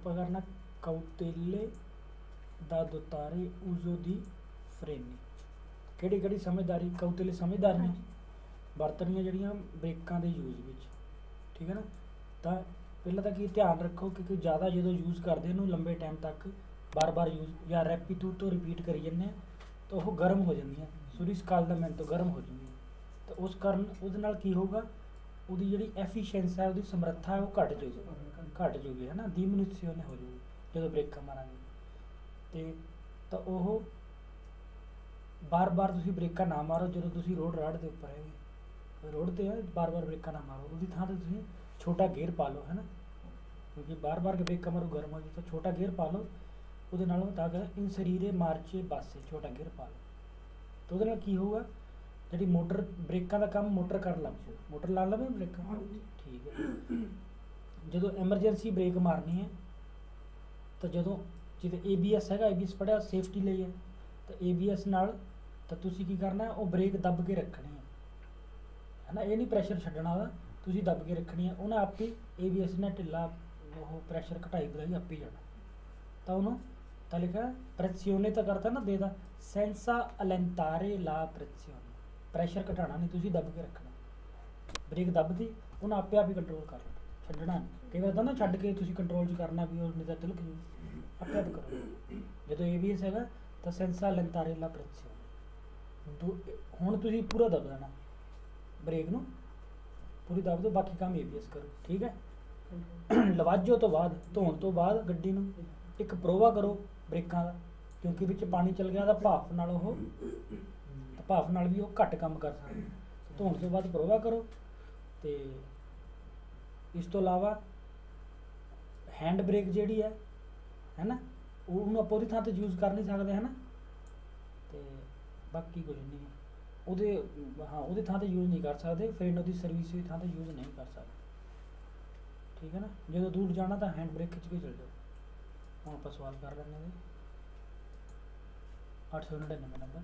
ਆਪਾਂ ਕਰਨਾ ਕੌਤੇਲੇ ਦਾ ਦੁਤਾਰੇ ਉਜ਼ੋ ਦੀ ਫਰੇਮੀ। ਕਿਹੜੀ ਕਿਹੜੀ ਸਮਝਦਾਰੀ ਕੌਤੇਲੇ ਸਮਝਦਾਰੀਆਂ ਵਰਤਣੀਆਂ ਜਿਹੜੀਆਂ ਬ੍ਰੇਕਾਂ ਦੇ ਯੂਜ਼ ਵਿੱਚ, ਠੀਕ ਹੈ ਨਾ। ਤਾਂ ਪਹਿਲਾਂ ਤਾਂ ਕੀ ਧਿਆਨ ਰੱਖੋ ਕਿ ਜ਼ਿਆਦਾ ਜਦੋਂ ਯੂਜ਼ ਕਰਦੇ ਇਹਨੂੰ ਲੰਬੇ ਟਾਈਮ ਤੱਕ ਬਾਰ-ਬਾਰ ਯੂਜ਼ ਜਾਂ ਰੈਪੀਟਿਊਟ ਤੋਂ ਰਿਪੀਟ ਕਰੀ ਜਾਂਦੇ ਆ ਤਾਂ ਉਹ ਗਰਮ ਹੋ ਜਾਂਦੀਆਂ, ਸੂਰਿਜ ਕਾਲਦਾਮੈਂਟ ਤੋਂ ਗਰਮ ਹੋ ਜਾਂਦੀਆਂ। ਤਾਂ ਉਸ ਕਾਰਨ ਉਹਦੇ ਨਾਲ ਕੀ ਹੋਊਗਾ, ਉਹਦੀ ਜਿਹੜੀ ਐਫੀਸ਼ੀਐਂਸੀ ਹੈ, ਉਹਦੀ ਸਮਰੱਥਾ ਹੈ, ਉਹ ਘਟ ਜੂਗੀ ਹੈ ਨਾ, ਡੀਮਿਨਿਊਸ਼ਨ ਹੋ ਜੂਗੀ ਜਦੋਂ ਬ੍ਰੇਕਾਂ ਮਾਰਾਂਗੇ। ਅਤੇ ਤਾਂ ਉਹ ਬਾਰ-ਬਾਰ ਤੁਸੀਂ ਬ੍ਰੇਕਾਂ ਨਾ ਮਾਰੋ ਜਦੋਂ ਤੁਸੀਂ ਰੋਡ ਰਾਡ ਦੇ ਉੱਪਰ ਹੈਗੇ, ਰੋਡ 'ਤੇ ਬਾਰ-ਬਾਰ ਬ੍ਰੇਕਾਂ ਨਾ ਮਾਰੋ, ਉਹਦੀ ਥਾਂ 'ਤੇ ਤੁਸੀਂ ਛੋਟਾ ਗੇਅਰ ਪਾ ਲਓ, ਹੈ ਨਾ, ਕਿਉਂਕਿ ਬਾਰ-ਬਾਰ ਬ੍ਰੇਕਾਂ ਮਾਰੋ ਗਰਮ ਹੋ ਜਾਏ। ਤਾਂ ਛੋਟਾ ਗੇਅਰ ਪਾ ਲਓ, ਉਹਦੇ ਨਾਲ ਤਾਂ ਕਿ ਇਨ ਸਰੀਰੇ ਮਾਰਚੇ ਬਾਸੇ ਛੋਟਾ ਗੇਅਰ ਪਾ ਲਓ। ਤਾਂ ਉਹਦੇ ਨਾਲ ਕੀ ਹੋਊਗਾ, ਜਿਹੜੀ ਮੋਟਰ ਬ੍ਰੇਕਾਂ ਦਾ ਕੰਮ ਮੋਟਰ ਕਰਨ ਲੱਗ ਜਾਊ, ਮੋਟਰ ਲਾ ਲਵੇ ਬ੍ਰੇਕਾਂ, ਠੀਕ ਹੈ। ਜਦੋਂ ਐਮਰਜੈਂਸੀ ਬ੍ਰੇਕ ਮਾਰਨੀ ਹੈ ਤਾਂ ਜਦੋਂ ਜਿੱਥੇ ABS ਹੈਗਾ, ABS ਪੜਿਆ ਸੇਫਟੀ ਲਈ ਹੈ, ਤਾਂ ABS ਨਾਲ ਤਾਂ ਤੁਸੀਂ ਕੀ ਕਰਨਾ, ਉਹ ਬ੍ਰੇਕ ਦੱਬ ਕੇ ਰੱਖਣੀ ਹੈ ਨਾ, ਇਹ ਨਹੀਂ ਪ੍ਰੈਸ਼ਰ ਛੱਡਣਾ ਉਹਦਾ, ਤੁਸੀਂ ਦੱਬ ਕੇ ਰੱਖਣੀ ਹੈ। ਉਹਨੇ ਆਪੇ ABS ਨੇ ਢਿੱਲਾ ਉਹ ਪ੍ਰੈਸ਼ਰ ਘਟਾਈ ਵਧਾਈ ਆਪੇ ਜਾਣਾ। ਤਾਂ ਉਹਨੂੰ ਤਾਂ ਲਿਖਿਆ ਪ੍ਰੈਸਿਓਨੇ ਤਾਂ ਕਰਤਾ ਨਾ ਦੇਦਾ ਸੈਂਸਾ ਅਲੈਂਟਾਰੇ ਲਾ ਪ੍ਰੈਸਿਓਨੇ, ਪ੍ਰੈਸ਼ਰ ਘਟਾਉਣਾ ਨਹੀਂ, ਤੁਸੀਂ ਦੱਬ ਕੇ ਰੱਖਣਾ। ਬ੍ਰੇਕ ਦੱਬਦੀ ਉਹਨੂੰ ਆਪੇ ਆਪ ਹੀ ਕੰਟਰੋਲ ਕਰ ਲੈਣਾ, ਛੱਡਣਾ ਨਹੀਂ। ਕਈ ਵਾਰ ਤਾਂ ਨਾ ਛੱਡ ਕੇ ਤੁਸੀਂ ਕੰਟਰੋਲ 'ਚ ਕਰਨਾ ਵੀ ਉਹ ਨਹੀਂ ਤਾਂ ਤਿਲਕ ਜੂ, ਆਪੇ ਆਪ ਕਰੋ। ਜਦੋਂ ABS ਹੈਗਾ ਤਾਂ ਸੈਂਸਾ ਅਲੈਂਟਾਰੇ ਲਾ ਪ੍ਰੈਸਿਓਨੇ, ਹੁਣ ਤੁਸੀਂ ਪੂਰਾ ਦੱਬ ਦੇਣਾ ਬ੍ਰੇਕ ਨੂੰ, ਪੂਰੀ ਦੱਬ ਦਿਓ, ਬਾਕੀ ਕੰਮ ABS ਕਰੋ, ਠੀਕ ਹੈ। ਲਵਾਜੋ ਤੋਂ ਬਾਅਦ, ਧੋਣ ਤੋਂ ਬਾਅਦ ਗੱਡੀ ਨੂੰ ਇੱਕ ਪ੍ਰੋਵਾ ਕਰੋ ਬ੍ਰੇਕਾਂ ਦਾ, ਕਿਉਂਕਿ ਵਿੱਚ ਪਾਣੀ ਚਲ ਗਿਆ ਤਾਂ ਭਾਫ ਨਾਲ ਵੀ ਉਹ ਘੱਟ ਕੰਮ ਕਰ ਸਕਦੇ। ਧੋਣ ਤੋਂ ਬਾਅਦ ਪ੍ਰੋਵਾ ਕਰੋ। ਅਤੇ ਇਸ ਤੋਂ ਇਲਾਵਾ ਹੈਂਡ ਬ੍ਰੇਕ ਜਿਹੜੀ ਹੈ ਨਾ, ਉਹਨੂੰ ਆਪਾਂ ਉਹਦੀ ਥਾਂ 'ਤੇ ਯੂਜ਼ ਕਰ ਨਹੀਂ ਸਕਦੇ, ਹੈ ਨਾ। ਅਤੇ ਬਾਕੀ ਕੁਝ ਨਹੀਂ ਉਹਦੇ ਥਾਂ 'ਤੇ ਯੂਜ਼ ਨਹੀਂ ਕਰ ਸਕਦੇ, ਫਰੈਂਡ ਉਹਦੀ ਸਰਵਿਸ ਦੀ ਥਾਂ 'ਤੇ ਯੂਜ਼ ਨਹੀਂ ਕਰ ਸਕਦੇ, ਠੀਕ ਹੈ ਨਾ। ਜਦੋਂ ਦੂਰ ਜਾਣਾ ਤਾਂ ਹੈਂਡ ਬ੍ਰੇਕ ਖਿੱਚ ਕੇ ਚੱਲ ਜਾਓ। ਹੁਣ ਆਪਾਂ ਸਵਾਲ ਕਰ ਲੈਂਦੇ ਹਾਂ 899 ਨੰਬਰ।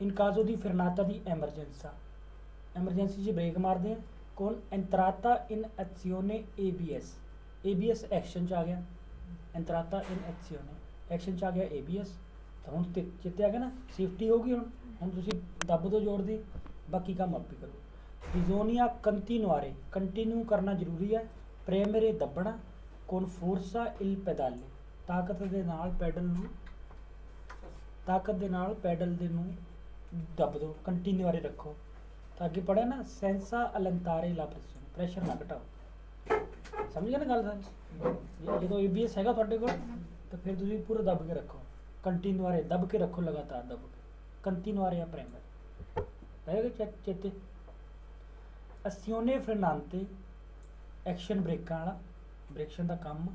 ਇਨ ਕਾਜ਼ੋ ਦੀ ਫਰਨਾਤਾ ਦੀ ਐਮਰਜੈਂਸੀ 'ਚ ਬ੍ਰੇਕ ਮਾਰਦੇ ਆ, ਕੌਣ ਐਂਤਰਾਤਾ ਇਨ ਐਕਸੀਓਨੇ ABS ਐਕਸ਼ਨ 'ਚ ਆ ਗਿਆ, ਐਂਤਰਾਤਾ ਇਨ ਐਕਸੀਓਨੇ ਐਕਸ਼ਨ 'ਚ ਆ ਗਿਆ ABS। ਤਾਂ ਹੁਣ ਚਿੱਤੇ ਆ ਗਿਆ ਨਾ, ਸੇਫਟੀ ਹੋ ਗਈ। ਹੁਣ ਤੁਸੀਂ ਦੱਬ ਤੋਂ ਜੋੜਦੀ, ਬਾਕੀ ਕੰਮ ਆਪੇ ਕਰੋ। ਬਿਜ਼ੋਨੀਆ ਕੰਟੀਨੁਆਰੇ, ਕੰਟੀਨਿਊ ਕਰਨਾ ਜ਼ਰੂਰੀ ਹੈ। ਪ੍ਰੇਮਰੇ ਦੱਬਣਾ, ਕੋਨ ਫੋਰਸਾ ਇਲ ਪੈਦਾਲੇ, ਤਾਕਤ ਦੇ ਨਾਲ ਪੈਡਲ ਦੇ ਨੂੰ ਦੱਬ ਦਿਓ, ਕੰਟੀਨਿਊਆਰੇ ਰੱਖੋ। ਤਾਂ ਅੱਗੇ ਪੜਿਆ ਨਾ ਸੈਂਸਾ ਅਲੰਤਾਰੇ ਲਾ ਪ੍ਰੈਸ਼ਰ ਨਾ ਘਟਾਓ, ਸਮਝ ਗਏ ਨਾ ਗੱਲ ਸਰ। ਜਦੋਂ ABS ਹੈਗਾ ਤੁਹਾਡੇ ਕੋਲ ਤਾਂ ਫਿਰ ਤੁਸੀਂ ਪੂਰਾ ਦੱਬ ਕੇ ਰੱਖੋ, ਕੰਟੀਨਿਊਆਰੇ ਦੱਬ ਕੇ ਰੱਖੋ, ਲਗਾਤਾਰ ਦੱਬ ਕੇ, ਕੰਟੀਨਿਊਆਰੇ ਜਾਂ ਪ੍ਰੇਮਰ ਰਹੇਗਾ ਚੇਤੇ। ਅਸਿਓਨੇ ਫਰਨਾਂਤੇ ਐਕਸ਼ਨ ਬ੍ਰੇਕਾਂ ਵਾਲਾ, ਬ੍ਰੇਕਸ਼ਨ ਦਾ ਕੰਮ।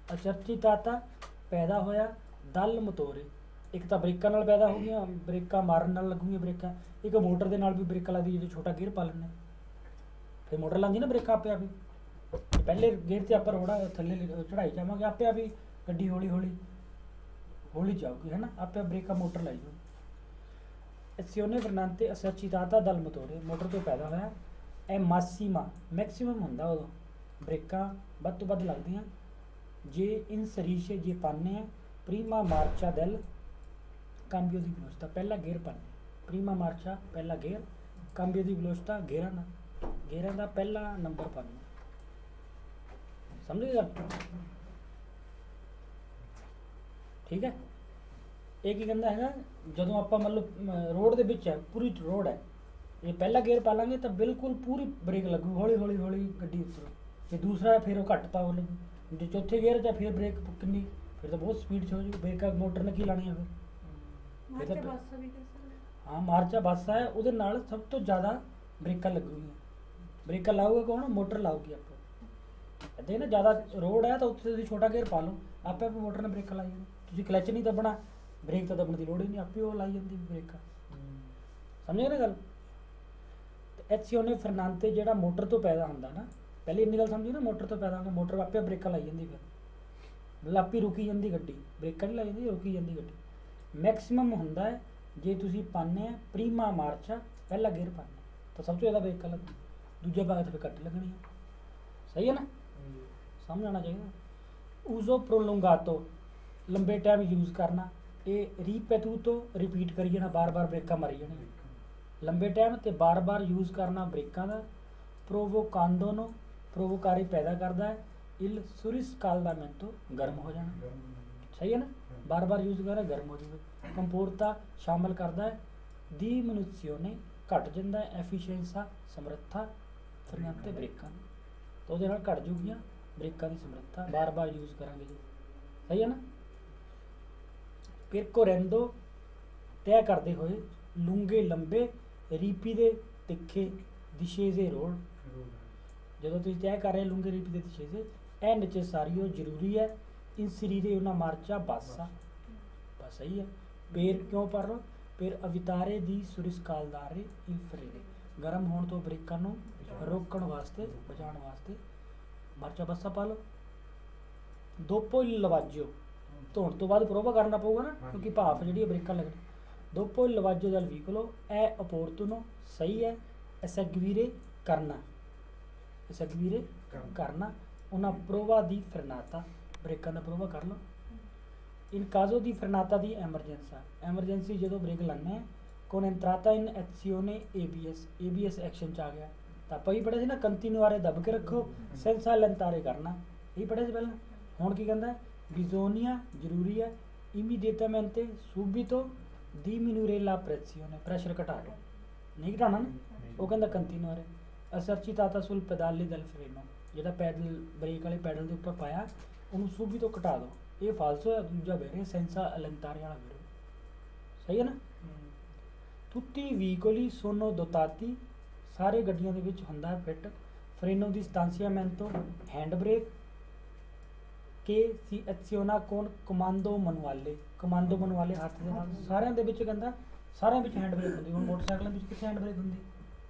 ਅਚਰਚਿਤਾਤਾ ਪੈਦਾ ਹੋਇਆ, ਦਲ ਮਤੋਰੇ, ਇੱਕ ਤਾਂ ਬ੍ਰੇਕਾਂ ਨਾਲ ਪੈਦਾ ਹੋ ਗਈਆਂ, ਬ੍ਰੇਕਾਂ ਮਾਰਨ ਨਾਲ ਲੱਗੂਗੀਆਂ ਬ੍ਰੇਕਾਂ, ਇੱਕ ਮੋਟਰ ਦੇ ਨਾਲ ਵੀ ਬ੍ਰੇਕਾਂ ਲੱਗਦੀ, ਜਦੋਂ ਛੋਟਾ ਗੇਅਰ ਪਾ ਲੈਂਦੇ ਫਿਰ ਮੋਟਰ ਲਾਉਂਦੀ ਨਾ ਬ੍ਰੇਕਾਂ ਆਪੇ ਆਪ ਹੀ। ਪਹਿਲੇ ਗੇਅਰ 'ਤੇ ਆਪਾਂ ਰੋੜਾ ਥੱਲੇ ਚੜਾਈ ਜਾਵਾਂਗੇ, ਆਪੇ ਆਪ ਹੀ ਗੱਡੀ ਹੌਲੀ ਜਾਊਗੀ, ਹੈ ਨਾ, ਆਪੇ ਬ੍ਰੇਕਾਂ ਮੋਟਰ ਲਾਈ ਜਾਊਗੀ। ਐਕਸੀਓਨੇ ਫਰਨਾਂਤੇ ਅਚਰਚਿਤਾਤਾ ਦਲ ਮਤੋਰੇ, ਮੋਟਰ ਤੋਂ ਪੈਦਾ ਹੋਇਆ। ਇਹ ਮੈਕਸੀਮਮ ਹੁੰਦਾ ਉਦੋਂ ਬ੍ਰੇਕਾਂ ਵੱਧ ਤੋਂ ਵੱਧ ਲੱਗਦੀਆਂ ਜੇ ਇਨ ਸਰੀਸ਼ੇ ਜੇ ਪਾਉਂਦੇ ਆ ਪ੍ਰੀਮਾ ਮਾਰਚਾ ਦੈਲ ਕਾਂਬੀਓ ਦੀ ਵਿਲੋਸਤਾ, ਪਹਿਲਾ ਗੇਅਰ ਪਾਉਂਦੇ, ਪ੍ਰੀਮਾ ਮਾਰਚਾ ਪਹਿਲਾ ਗੇਅਰ, ਕਾਂਬੀਓ ਦੀ ਵਿਲੋਸਤਾ ਗੇਅਰਾਂ ਦਾ ਪਹਿਲਾ ਨੰਬਰ ਪਾਉਂਦੇ, ਸਮਝ ਗਏ ਗੱਲ, ਠੀਕ ਹੈ। ਇਹ ਕੀ ਕਹਿੰਦਾ ਹੈਗਾ, ਜਦੋਂ ਆਪਾਂ ਮਤਲਬ ਰੋਡ ਦੇ ਵਿੱਚ ਹੈ, ਪੂਰੀ ਰੋਡ ਹੈ, ਇਹ ਪਹਿਲਾ ਗੇਅਰ ਪਾ ਲਾਂਗੇ ਤਾਂ ਬਿਲਕੁਲ ਪੂਰੀ ਬ੍ਰੇਕ ਲੱਗੂ, ਹੌਲੀ ਗੱਡੀ ਉੱਤਰੋ। ਜੇ ਦੂਸਰਾ ਫਿਰ ਉਹ ਘੱਟ ਪਾਵਰ ਲੱਗੂ, ਜੇ ਚੌਥੇ ਗੇਅਰ 'ਚ ਫਿਰ ਬ੍ਰੇਕ ਕਿੰਨੀ, ਫਿਰ ਤਾਂ ਬਹੁਤ ਸਪੀਡ 'ਚ ਹੋ ਜੂ। ਬ੍ਰੇਕਾਂ ਮੋਟਰ ਨੇ ਕੀ ਲਾਣੀਆਂ ਫਿਰ ਹਾਂ, ਮਾਰਚਾ ਬੱਸ ਹੈ, ਉਹਦੇ ਨਾਲ ਸਭ ਤੋਂ ਜ਼ਿਆਦਾ ਬ੍ਰੇਕਾਂ ਲੱਗੂਗੀਆਂ। ਬ੍ਰੇਕਾਂ ਲਾਊਗਾ ਕੌਣ, ਮੋਟਰ ਲਾਊਗੀ ਆਪੇ। ਇੱਦਾਂ ਨਾ ਜ਼ਿਆਦਾ ਰੋਡ ਹੈ ਤਾਂ ਉੱਥੇ ਤੁਸੀਂ ਛੋਟਾ ਗੇਅਰ ਪਾ ਲਓ, ਆਪੇ ਮੋਟਰ ਨੇ ਬ੍ਰੇਕਾਂ ਲਾਈ ਜਾਣੀ, ਤੁਸੀਂ ਕਲੱਚ ਨਹੀਂ ਦੱਬਣਾ, ਬ੍ਰੇਕ ਤਾਂ ਦੱਬਣ ਦੀ ਲੋੜ ਹੀ ਨਹੀਂ, ਆਪੇ ਉਹ ਲਾਈ ਜਾਂਦੀ ਬ੍ਰੇਕਾਂ, ਸਮਝੇ ਨਾ ਗੱਲ। ਐਕਸੀਓਨੇ ਫਰਨਾਂਤੇ ਜਿਹੜਾ ਮੋਟਰ ਤੋਂ ਪੈਦਾ ਹੁੰਦਾ ਨਾ, ਪਹਿਲੇ ਇੰਨੀ ਗੱਲ ਸਮਝੀ ਨਾ, ਮੋਟਰ ਤੋਂ ਪੈਦਾ ਹੁੰਦਾ, ਮੋਟਰ ਆਪੇ ਬ੍ਰੇਕਾਂ ਲਾਈ ਜਾਂਦੀ, ਫਿਰ ਮਤਲਬ ਆਪੇ ਰੁਕੀ ਜਾਂਦੀ ਗੱਡੀ, ਬ੍ਰੇਕਾਂ ਨਹੀਂ ਲਾਈ ਜਾਂਦੀ, ਰੁਕੀ ਜਾਂਦੀ ਗੱਡੀ। ਮੈਕਸੀਮਮ ਹੁੰਦਾ ਹੈ ਜੇ ਤੁਸੀਂ ਪਾਉਂਦੇ ਆ ਪ੍ਰੀਮਾ ਮਾਰਚਾ ਪਹਿਲਾ ਗੇਅਰ ਪਾਉਂਦੇ ਤਾਂ ਸਭ ਤੋਂ ਜ਼ਿਆਦਾ ਬ੍ਰੇਕਾਂ ਲੱਗ, ਦੂਜਾ ਭਾਗ ਤਾਂ ਫਿਰ ਘੱਟ ਲੱਗਣੀ ਹੈ, ਸਹੀ ਹੈ ਨਾ, ਸਮਝ ਆਉਣਾ ਚਾਹੀਦਾ। ਊਜ਼ੋ ਪ੍ਰੋਲੋਂਗਾਟੋ ਲੰਬੇ ਟਾਈਮ ਯੂਜ਼ ਕਰਨਾ, ਇਹ ਰੀਪੈਟੂਟੋ ਰਿਪੀਟ ਕਰੀ ਜਾਣਾ, ਬਾਰ-ਬਾਰ ਬ੍ਰੇਕਾਂ ਮਾਰੀ ਜਾਣੀਆਂ ਲੰਬੇ ਟਾਈਮ ਤੇ ਬਾਰ-ਬਾਰ ਯੂਜ਼ ਕਰਨਾ ਬ੍ਰੇਕਾਂ ਦਾ। ਪ੍ਰੋਵੋਕਾਂਦੋ ਨੂੰ ਪ੍ਰੋਵੋਕਾਰੀ ਪੈਦਾ ਕਰਦਾ ਹੈ। ਇਲ ਸੁਰਿਸਕਾਲਦਾਮੈਂਟੋ ਗਰਮ ਹੋ ਜਾਣਾ, ਸਹੀ ਹੈ ਨਾ, ਬਾਰ-ਬਾਰ ਯੂਜ਼ ਕਰਨਾ ਗਰਮ ਹੋ ਜਾਊਗਾ। ਕੰਪੋਰਤਾ ਸ਼ਾਮਲ ਕਰਦਾ ਹੈ। ਡੀਮਿਨੂਸੀਓਨੇ ਘਟ ਜਾਂਦਾ ਹੈ। ਐਫੀਸ਼ੀਐਂਸਾ ਸਮਰੱਥਾ ਫਰਨੀਅੰਤੇ ਬ੍ਰੇਕਾਂ ਦੀ, ਤਾਂ ਉਹਦੇ ਨਾਲ ਘਟ ਜੂਗੀਆਂ ਬ੍ਰੇਕਾਂ ਦੀ ਸਮਰੱਥਾ ਬਾਰ-ਬਾਰ ਯੂਜ਼ ਕਰਾਂਗੇ ਜੀ, ਸਹੀ ਹੈ ਨਾ। ਫਿਰ ਕੋਰੈਂਦੋ ਤੈਅ ਕਰਦੇ ਹੋਏ ਲੂੰਗੇ ਲੰਬੇ ਰੀਪੀ ਦੇ ਤਿੱਖੇ ਦਿਸ਼ੇਜ਼ੇ ਰੋਡ, ਜਦੋਂ ਤੁਸੀਂ ਤੈਅ ਕਰ ਰਹੇ ਲੂੰਗੇ ਰੀਪੀ ਦੇ ਦਿਸ਼ੇਜ਼ੇ ਇਹ ਨੈਸੈਸਾਰੀਓ ਜ਼ਰੂਰੀ ਹੈ। ਇਨਸਰੀਰੇ una marcia bassa, ਬਸ ਸਹੀ ਹੈ। ਪੇਰ ਕਿਉਂ ਪੜ੍ਹ ਲਓ, ਪੇਰ ਅਵਿਤਾਰੇ ਦੀ ਸੁਰਿਸਕਾਲਦਾਰੇ ਇਲ ਫਰੇਰੇ, ਗਰਮ ਹੋਣ ਤੋਂ ਬ੍ਰੇਕਾਂ ਨੂੰ ਰੋਕਣ ਵਾਸਤੇ ਬਚਾਉਣ ਵਾਸਤੇ ਮਾਰਚਾ ਬੱਸਾ ਪਾ ਲਓ। ਦੋਪੋ ਇਲ ਲਵਾਜੋ, ਧੋਣ ਤੋਂ ਬਾਅਦ ਪ੍ਰੋਵਾ ਕਰਨਾ ਪਊਗਾ ਨਾ, ਕਿਉਂਕਿ ਭਾਫ ਜਿਹੜੀ ਹੈ ਬ੍ਰੇਕਾਂ ਲੱਗਣੀ। ਦੋਪੋ ਇਲ ਲਵਾਜੋ ਦਲ ਵੀਕਲੋ ਐ ਅਪੋਰਤੂਨੋ, ਸਹੀ ਹੈ। ਐਸੈਗਵੀਰੇ ਕਰਨਾ, ਐਸੈਗਵੀਰੇ ਕਰਨਾ ਉਹਨਾਂ ਪ੍ਰੋਵਾ ਦੀ ਫਰਨਾਤਾ, ਬ੍ਰੇਕਾਂ ਦਾ ਪ੍ਰੋਵਾ ਕਰ ਲਓ। ਇਨ ਕਾਜ਼ੋ ਦੀ ਫਰਨਾਤਾ ਦੀ ਐਮਰਜੈਂਸਾ, ਐਮਰਜੈਂਸੀ ਜਦੋਂ ਬ੍ਰੇਕ ਲਾਉਂਦੇ ਹਾਂ। ਕੋਨ ਐਂਟਰਾਤਾ ਇਨ ਐਕਸੀਓਨੇ ਏਬੀਐਸ, ਏਬੀਐਸ ਐਕਸ਼ਨ 'ਚ ਆ ਗਿਆ ਤਾਂ ਆਪਾਂ ਹੀ ਪੜ੍ਹਿਆ ਸੀ ਨਾ, ਕੰਟੀਨਿਊਆਰੇ ਦੱਬ ਕੇ ਰੱਖੋ, ਸੈਂਸਾ ਲੈਂਤਾਰੇ ਕਰਨਾ, ਇਹ ਪੜ੍ਹਿਆ ਸੀ ਪਹਿਲਾਂ। ਹੁਣ ਕੀ ਕਹਿੰਦਾ, ਬਿਜ਼ੋਨੀਆ ਜ਼ਰੂਰੀ ਹੈ। ਇਮੀਡੀਏਟਾਮੈਂਟੇ ਸੂਬੀਤੋ diminuire la pressione, ਪ੍ਰੈਸ਼ਰ ਘਟਾ ਦਿਓ, ਨਹੀਂ ਘਟਾਉਣਾ ਨਾ, ਉਹ ਕਹਿੰਦਾ ਕੰਟੀਨਿਊਆਰੇ। ਅਸਰਚੀਤਾਤਾ ਸੁਲ ਪੈਦਾਲੀ ਦਲ ਫਰੇਨੋ, ਜਿਹੜਾ ਪੈਡਲ ਬ੍ਰੇਕ ਵਾਲੇ ਪੈਡਲ ਦੇ ਉੱਪਰ ਪਾਇਆ ਉਹਨੂੰ ਸੂਬੀ ਤੋਂ ਘਟਾ ਦਿਓ, ਇਹ ਫਾਲਸੋ ਹੈ। ਦੂਜਾ ਬੇਰੇ ਸੈਂਸਾ ਅਲੰਤਾਰੇ ਵਾਲਾ ਬੇਰੇ, ਸਹੀ ਹੈ ਨਾ। ਤੁੱਤੀ ਵੀਕੋਲੀ ਸੋਨੋ ਦੋਤਾਤੀ, ਸਾਰੇ ਗੱਡੀਆਂ ਦੇ ਵਿੱਚ ਹੁੰਦਾ ਹੈ ਫਿੱਟ। ਫਰੇਨੋ ਦੀ ਸਟਾਂਸੀਆਮੈਂਟੋ ਹੈਂਡ ਬ੍ਰੇਕ ਕੇ ਸੀ ਐਕਸੀਓਨਾ ਕੋਨ ਕਮਾਂਡੋ ਮਨਵਾਲੇ, ਕਮਾਂਡੋ ਮਨਵਾਲੇ ਹੱਥ ਦੇ ਨਾਲ, ਸਾਰਿਆਂ ਦੇ ਵਿੱਚ ਕਹਿੰਦਾ ਸਾਰਿਆਂ ਵਿੱਚ ਹੈਂਡ ਬ੍ਰੇਕ ਹੁੰਦੀ। ਹੁਣ ਮੋਟਰਸਾਈਕਲਾਂ ਵਿੱਚ ਕਿੱਥੇ ਹੈਂਡ ਬ੍ਰੇਕ ਹੁੰਦੀ,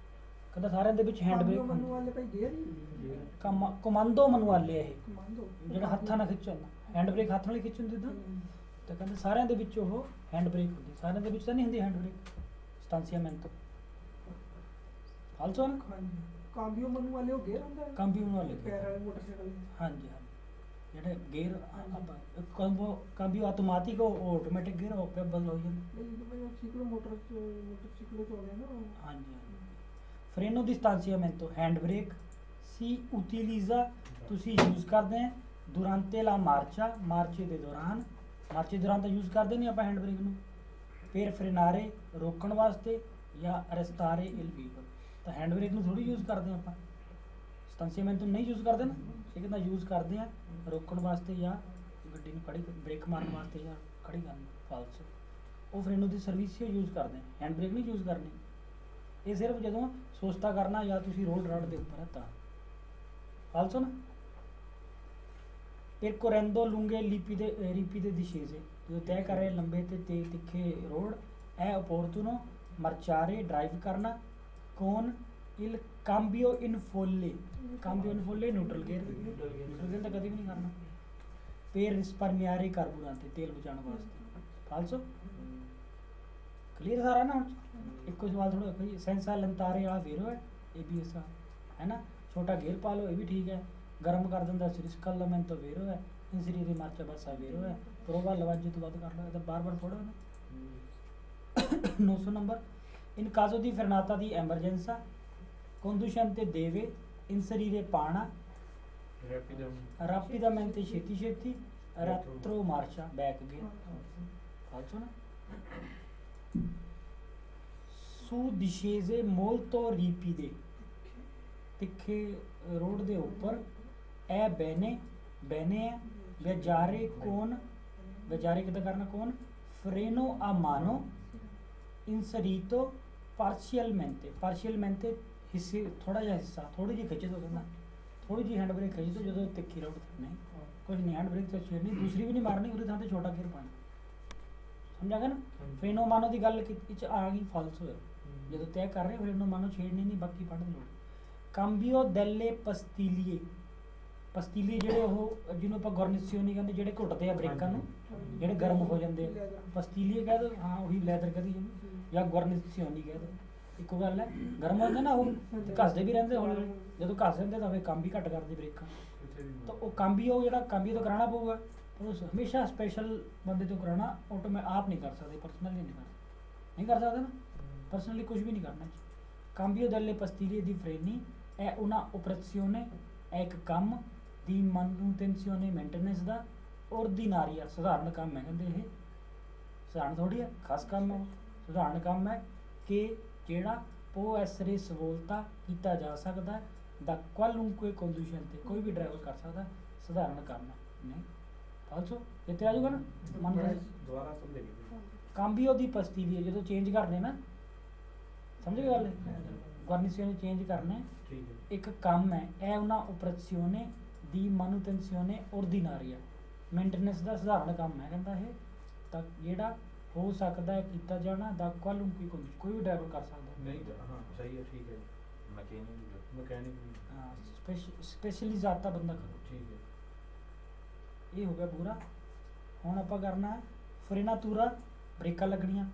ਕਹਿੰਦਾ ਸਾਰਿਆਂ ਦੇ ਵਿੱਚ ਹੈਂਡ ਬ੍ਰੇਕ ਹੁੰਦੀ। ਕਮਾਂਡੋ ਮਨਵਾਲੇ ਇਹ ਜਿਹੜਾ ਹੱਥਾਂ ਨਾਲ ਖਿੱਚ ਹੁੰਦਾ, ਹੈਂਡ ਬ੍ਰੇਕ ਹੱਥ ਨਾਲ ਖਿੱਚ ਹੁੰਦੀ ਤਾਂ ਕਹਿੰਦੇ ਸਾਰਿਆਂ ਦੇ ਵਿੱਚ ਉਹ ਹੈਂਡ ਬ੍ਰੇਕ ਹੁੰਦੀ, ਸਾਰਿਆਂ ਦੇ ਵਿੱਚ ਤਾਂ ਨਹੀਂ ਹੁੰਦੀ ਹੈਂਡ ਬ੍ਰੇਕ। ਸਟਾਂਸੀਆਮੈਂਟੋ ਆਲਸੋ ਨਾ, ਕਾਂਬੀਓ ਮਨੂ ਵਾਲੇ ਉਹ ਗੇਅਰ ਹੁੰਦਾ ਹੈ, ਕਾਂਬੀਓ ਵਾਲੇ ਪੈਰ ਵਾਲੇ ਮੋਟਰਸਾਈਕਲ। ਹਾਂਜੀ ਹਾਂਜੀ, ਜਿਹੜੇ ਗੇਅਰ ਕਾਂਬੀਓ ਆਟੋਮੈਟਿਕ ਉਹ ਆਟੋਮੈਟਿਕ ਗੇਅਰ ਉਹ ਆਪੇ ਬਦਲ ਹੋ ਜਾਂਦਾ। ਮੋਟਰਸਾਈਕਲ ਮੋਟਰਸਾਈਕਲ ਚ ਹੋ ਗਿਆ ਨਾ। ਹਾਂਜੀ ਹਾਂਜੀ। ਫਰੇਨੋ ਦੀ ਸਟਾਂਸੀਆਮੈਂਟੋ ਹੈਂਡ ਬ੍ਰੇਕ ਸੀ ਉਟਿਲਿਜ਼ਾ, ਤੁਸੀਂ ਯੂਜ਼ ਕਰਦੇ ਆ ਦੁਰਾਂਤੇ ਲਾ ਮਾਰਚਾ, ਮਾਰਚੇ ਦੇ ਦੌਰਾਨ, ਮਾਰਚੇ ਦੌਰਾਨ ਤਾਂ ਯੂਜ਼ ਕਰਦੇ ਨਹੀਂ ਆਪਾਂ ਹੈਂਡ ਬ੍ਰੇਕ ਨੂੰ। ਫਿਰ ਫਰੇਨਾਰੇ ਰੋਕਣ ਵਾਸਤੇ ਜਾਂ ਰੈਸਟਾਰੇ ਇਲ ਵੀਕਲ, ਤਾਂ ਹੈਂਡ ਬ੍ਰੇਕ ਨੂੰ ਥੋੜੀ ਯੂਜ਼ ਕਰਦੇ ਆਪਾਂ, ਸਟਾਂਸੀਆਮੈਂਟੋ ਨਹੀਂ ਯੂਜ਼ ਕਰਦੇ ਨਾ, ਇਹ ਕਹਿੰਦਾ ਯੂਜ਼ ਕਰਦੇ ਆ ਰੋਕਣ ਵਾਸਤੇ ਜਾਂ ਗੱਡੀ ਨੂੰ ਖੜੀ ਬ੍ਰੇਕ ਮਾਰਨ ਵਾਸਤੇ ਜਾਂ ਖੜੀ ਕਰਨ ਫਾਲਸੋ। ਉਹ ਫਰੇਨੋ ਦੀ ਸਰਵਿਸ ਯੂਜ਼ ਕਰਦੇ ਆ, ਹੈਂਡ ਬ੍ਰੇਕ ਨਹੀਂ ਯੂਜ਼ ਕਰਨੀ। ਇਹ ਸਿਰਫ ਜਦੋਂ ਸੋਸਤਾ ਕਰਨਾ ਜਾਂ ਤੁਸੀਂ ਰੋਡ ਰਾਡ ਦੇ ਉੱਪਰ ਹੈ ਤਾਂ ਫਾਲਸੋ ਨਾ। ਫਿਰ ਕੋਰੈਂਦੋ ਲੂੰਗੇ ਰੀਪੀ ਦੇ ਦਿਸ਼ੇਜ਼ੇ, ਜਦੋਂ ਤੈਅ ਕਰ ਰਹੇ ਲੰਬੇ ਤੇ ਤਿੱਖੇ ਰੋਡ। ਇਹ ਅਪੋਰਤੂਨੋ ਮਰਚਾਰੇ ਡਰਾਈਵ ਕਰਨਾ। ਕੋਨ ਇਲ ਕਾਂਬੀਓ ਇਨ ਫੋਲੇ, ਕਾਂਬੀਓ ਇਨ ਫੋਲੇ ਨਿਊਟਰਲ ਗੇਅਰ, ਨਿਊਟਰਲ ਗੇਅਰ ਤਾਂ ਕਦੇ ਵੀ ਨਹੀਂ ਕਰਨਾ। ਫਿਰ ਰਿਸਪਰਮਿਆਰੇ ਕਾਰਬੂਰਾਂਤੇ, ਤੇਲ ਬਚਾਉਣ ਵਾਸਤੇ ਫਾਲਸੋ। ਕਲੀਅਰ ਸਾਰਾ ਨਾ। ਹੁਣ ਇੱਕੋ ਸਵਾਲ ਥੋੜਾ ਦੇਖੋ ਜੀ, ਸੈਂਸਾ ਲੰਤਾਰੇ ਵਾਲਾ ਫੇਰੋ ਹੈ ABS ਹੈ ਨਾ, ਛੋਟਾ ਗੇਅਰ ਪਾ ਲਓ, ਇਹ ਵੀ ਠੀਕ ਹੈ। ਗਰਮ ਕਰ ਦਿੰਦਾ ਸੁਰਿਸਕਾਲਦਾਮੈਂਟੋ ਵੇਰੋ ਹੈ, ਇਨਸਰੀਰੇ ਮਾਰਚਾ ਬੱਸਾ ਵੇਰੋ ਹੈ। ਪ੍ਰੋਵਾ ਲਵਾਜੇ ਤੋਂ ਵੱਧ ਕਰ ਲਓ, ਇਹ ਤਾਂ ਬਾਰ-ਬਾਰ ਪੜ੍ਹੋ ਨਾ। 900 ਨੰਬਰ। ਇਨ ਕਾਜ਼ੋ ਦੀ ਫਰਨਾਤਾ ਦੀ ਐਮਰਜੈਂਸਾ conducente deve inserire ਪਾਣਾ rapidamente ਛੇਤੀ ਛੇਤੀ retro marcia back gear ਫਾਲਸੋ ਨਾ। su discese molto ripide, ਤਿੱਖੇ ਰੋਡ ਦੇ ਉੱਪਰ ਇਹ ਬੈਨੇ ਹੈ। ਵਿਆਜਾਰੇ ਕੋਨ, ਵਿਆਜਾਰੇ ਕਿੱਦਾਂ ਕਰਨਾ, ਕੋਨ ਫਰੇਨੋ ਆ ਮਾਨੋ ਇੰਸਰੀਟੋ ਪਾਰਸ਼ੀਅਲਮੈਂਟੇ ਹਿੱਸੇ, ਥੋੜਾ ਜਿਹਾ ਹਿੱਸਾ, ਥੋੜੀ ਜਿਹੀ ਖਿੱਚ ਦੋ, ਕਹਿੰਦਾ ਥੋੜੀ ਜਿਹੀ ਹੈਂਡ ਬ੍ਰੇਕ ਖਿੱਚ ਦੋ ਜਦੋਂ ਤਿੱਖੀ ਰੋਡ ਨਹੀਂ, ਕੁਝ ਨਹੀਂ ਹੈਂਡ ਬ੍ਰੇਕ ਤੇ ਛੇੜਨੀ, ਦੂਸਰੀ ਵੀ ਨਹੀਂ ਮਾਰਨੀ, ਉਹਦੇ ਥਾਂ ਤੇ ਛੋਟਾ ਗੇਅਰ ਪਾਣਾ, ਸਮਝਾ ਗਿਆ ਨਾ। ਫਰੇਨੋ ਮਾਨੋ ਦੀ ਗੱਲ ਚ ਆ ਗਈ ਫਾਲਸੋ ਹੈ, ਜਦੋਂ ਤੈਅ ਕਰ ਰਹੇ ਫਰੇਨੋ ਮਾਨੋ ਛੇੜਨੀ ਨਹੀਂ, ਬਾਕੀ ਪੜ੍ਹ ਲਓ। ਕਾਂਬੀਓ ਦੈਲੇ ਪਸਤੀਲੀਏ, ਪਸਤੀਲੀ ਜਿਹੜੇ ਉਹ ਜਿਹਨੂੰ ਆਪਾਂ ਗੋਰਨਿਸਿਓਨੀ ਕਹਿੰਦੇ, ਜਿਹੜੇ ਘੁੱਟਦੇ ਆ ਬ੍ਰੇਕਾਂ ਨੂੰ, ਜਿਹੜੇ ਗਰਮ ਹੋ ਜਾਂਦੇ ਆ, ਪਸਤੀਲੀਏ ਕਹਿ ਦੋ, ਹਾਂ ਉਹੀ ਲੈਦਰ ਕਹਦੀ ਜਾਂ ਗੋਰਨਿਸਿਓਨੀ ਕਹਿ ਦੋ, ਇੱਕੋ ਗੱਲ ਹੈ। ਗਰਮ ਹੁੰਦੇ ਨਾ ਉਹ ਤੇ ਘਸਦੇ ਵੀ ਰਹਿੰਦੇ, ਹੁਣ ਜਦੋਂ ਘਸ ਦਿੰਦੇ ਤਾਂ ਫਿਰ ਕੰਮ ਵੀ ਘੱਟ ਕਰਦੇ ਬ੍ਰੇਕਾਂ, ਤਾਂ ਉਹ ਕਾਂਬੀਓ ਜਿਹੜਾ ਕਾਂਬੀਓ ਤੋਂ ਕਰਾਉਣਾ ਪਊਗਾ, ਪਰ ਉਹ ਹਮੇਸ਼ਾ ਸਪੈਸ਼ਲ ਬੰਦੇ ਤੋਂ ਕਰਾਉਣਾ, ਆਪ ਨਹੀਂ ਕਰ ਸਕਦੇ, ਪਰਸਨਲੀ ਨਹੀਂ ਕਰ ਸਕਦੇ ਨਾ, personally ਕੁਝ ਵੀ ਨਹੀਂ ਕਰਨਾ ਜੀ। Cambio delle pastiglie di freni è una operazione, è ਇੱਕ ਕੰਮ ਦੀ manutenzione maintenance ਦਾ ordinaria, ਸਧਾਰਨ ਕੰਮ ਹੈ ਕਹਿੰਦੇ ਇਹ, ਸਧਾਰਨ ਥੋੜੀ ਹੈ, ਖਾਸ ਕੰਮ ਹੈ, ਸਧਾਰਨ ਕੰਮ ਹੈ ਕਿ ਜਿਹੜਾ può essere svolta ਕੀਤਾ ਜਾ ਸਕਦਾ ਹੈ da qualunque conducente, ਕੋਈ ਵੀ ਡਰਾਈਵਰ ਕਰ ਸਕਦਾ, ਸਧਾਰਨ ਕੰਮ ਹੈ। ਨਹੀਂ ਫਾਲਸੋ ਇੱਥੇ ਆ ਜਾਊਗਾ ਨਾ, ਦੁਬਾਰਾ ਸਮਝੇਗੀ। ਕਾਂਬੀਓ ਦੀ ਪਸਤੀਲੀ ਜਦੋਂ ਚੇਂਜ ਕਰਨੇ ਨਾ, ਸਮਝ ਗਏ ਗੱਲ, ਗੁਆਰਨੀਸੀਓਨੇ ਚੇਂਜ ਕਰਨੇ ਠੀਕ ਹੈ। ਇੱਕ ਕੰਮ ਹੈ, ਇਹ ਉਹਨਾਂ ਆਪਰੇਸ਼ੀਓਨੇ ਦੀ ਮਾਨੂਟੈਂਸੀਓਨੇ ਆਰਡੀਨਾਰੀਆ, ਮੇਨਟੇਨੈਂਸ ਦਾ ਸਧਾਰਨ ਕੰਮ ਹੈ ਕਹਿੰਦਾ ਇਹ, ਤਾਂ ਜਿਹੜਾ ਹੋ ਸਕਦਾ ਹੈ ਕੀਤਾ ਜਾਣਾ ਦਾ ਕੱਲ੍ਹ ਕੋਈ ਵੀ ਡਰਾਈਵਰ ਕਰ ਸਕਦਾ ਨਹੀਂ ਹਾਂ ਸਹੀ ਹੈ, ਠੀਕ ਹੈ। ਮਕੈਨਿਕ ਹਾਂ, ਸਪੈਸ਼ਲਿਜ਼ਾਤਾ ਬੰਦਾ ਕਰੋ, ਠੀਕ ਹੈ। ਇਹ ਹੋ ਗਿਆ ਪੂਰਾ। ਹੁਣ ਆਪਾਂ ਕਰਨਾ ਹੈ ਫਰੇਨਾਤੂਰਾ, ਬ੍ਰੇਕਾਂ ਲੱਗਣੀਆਂ,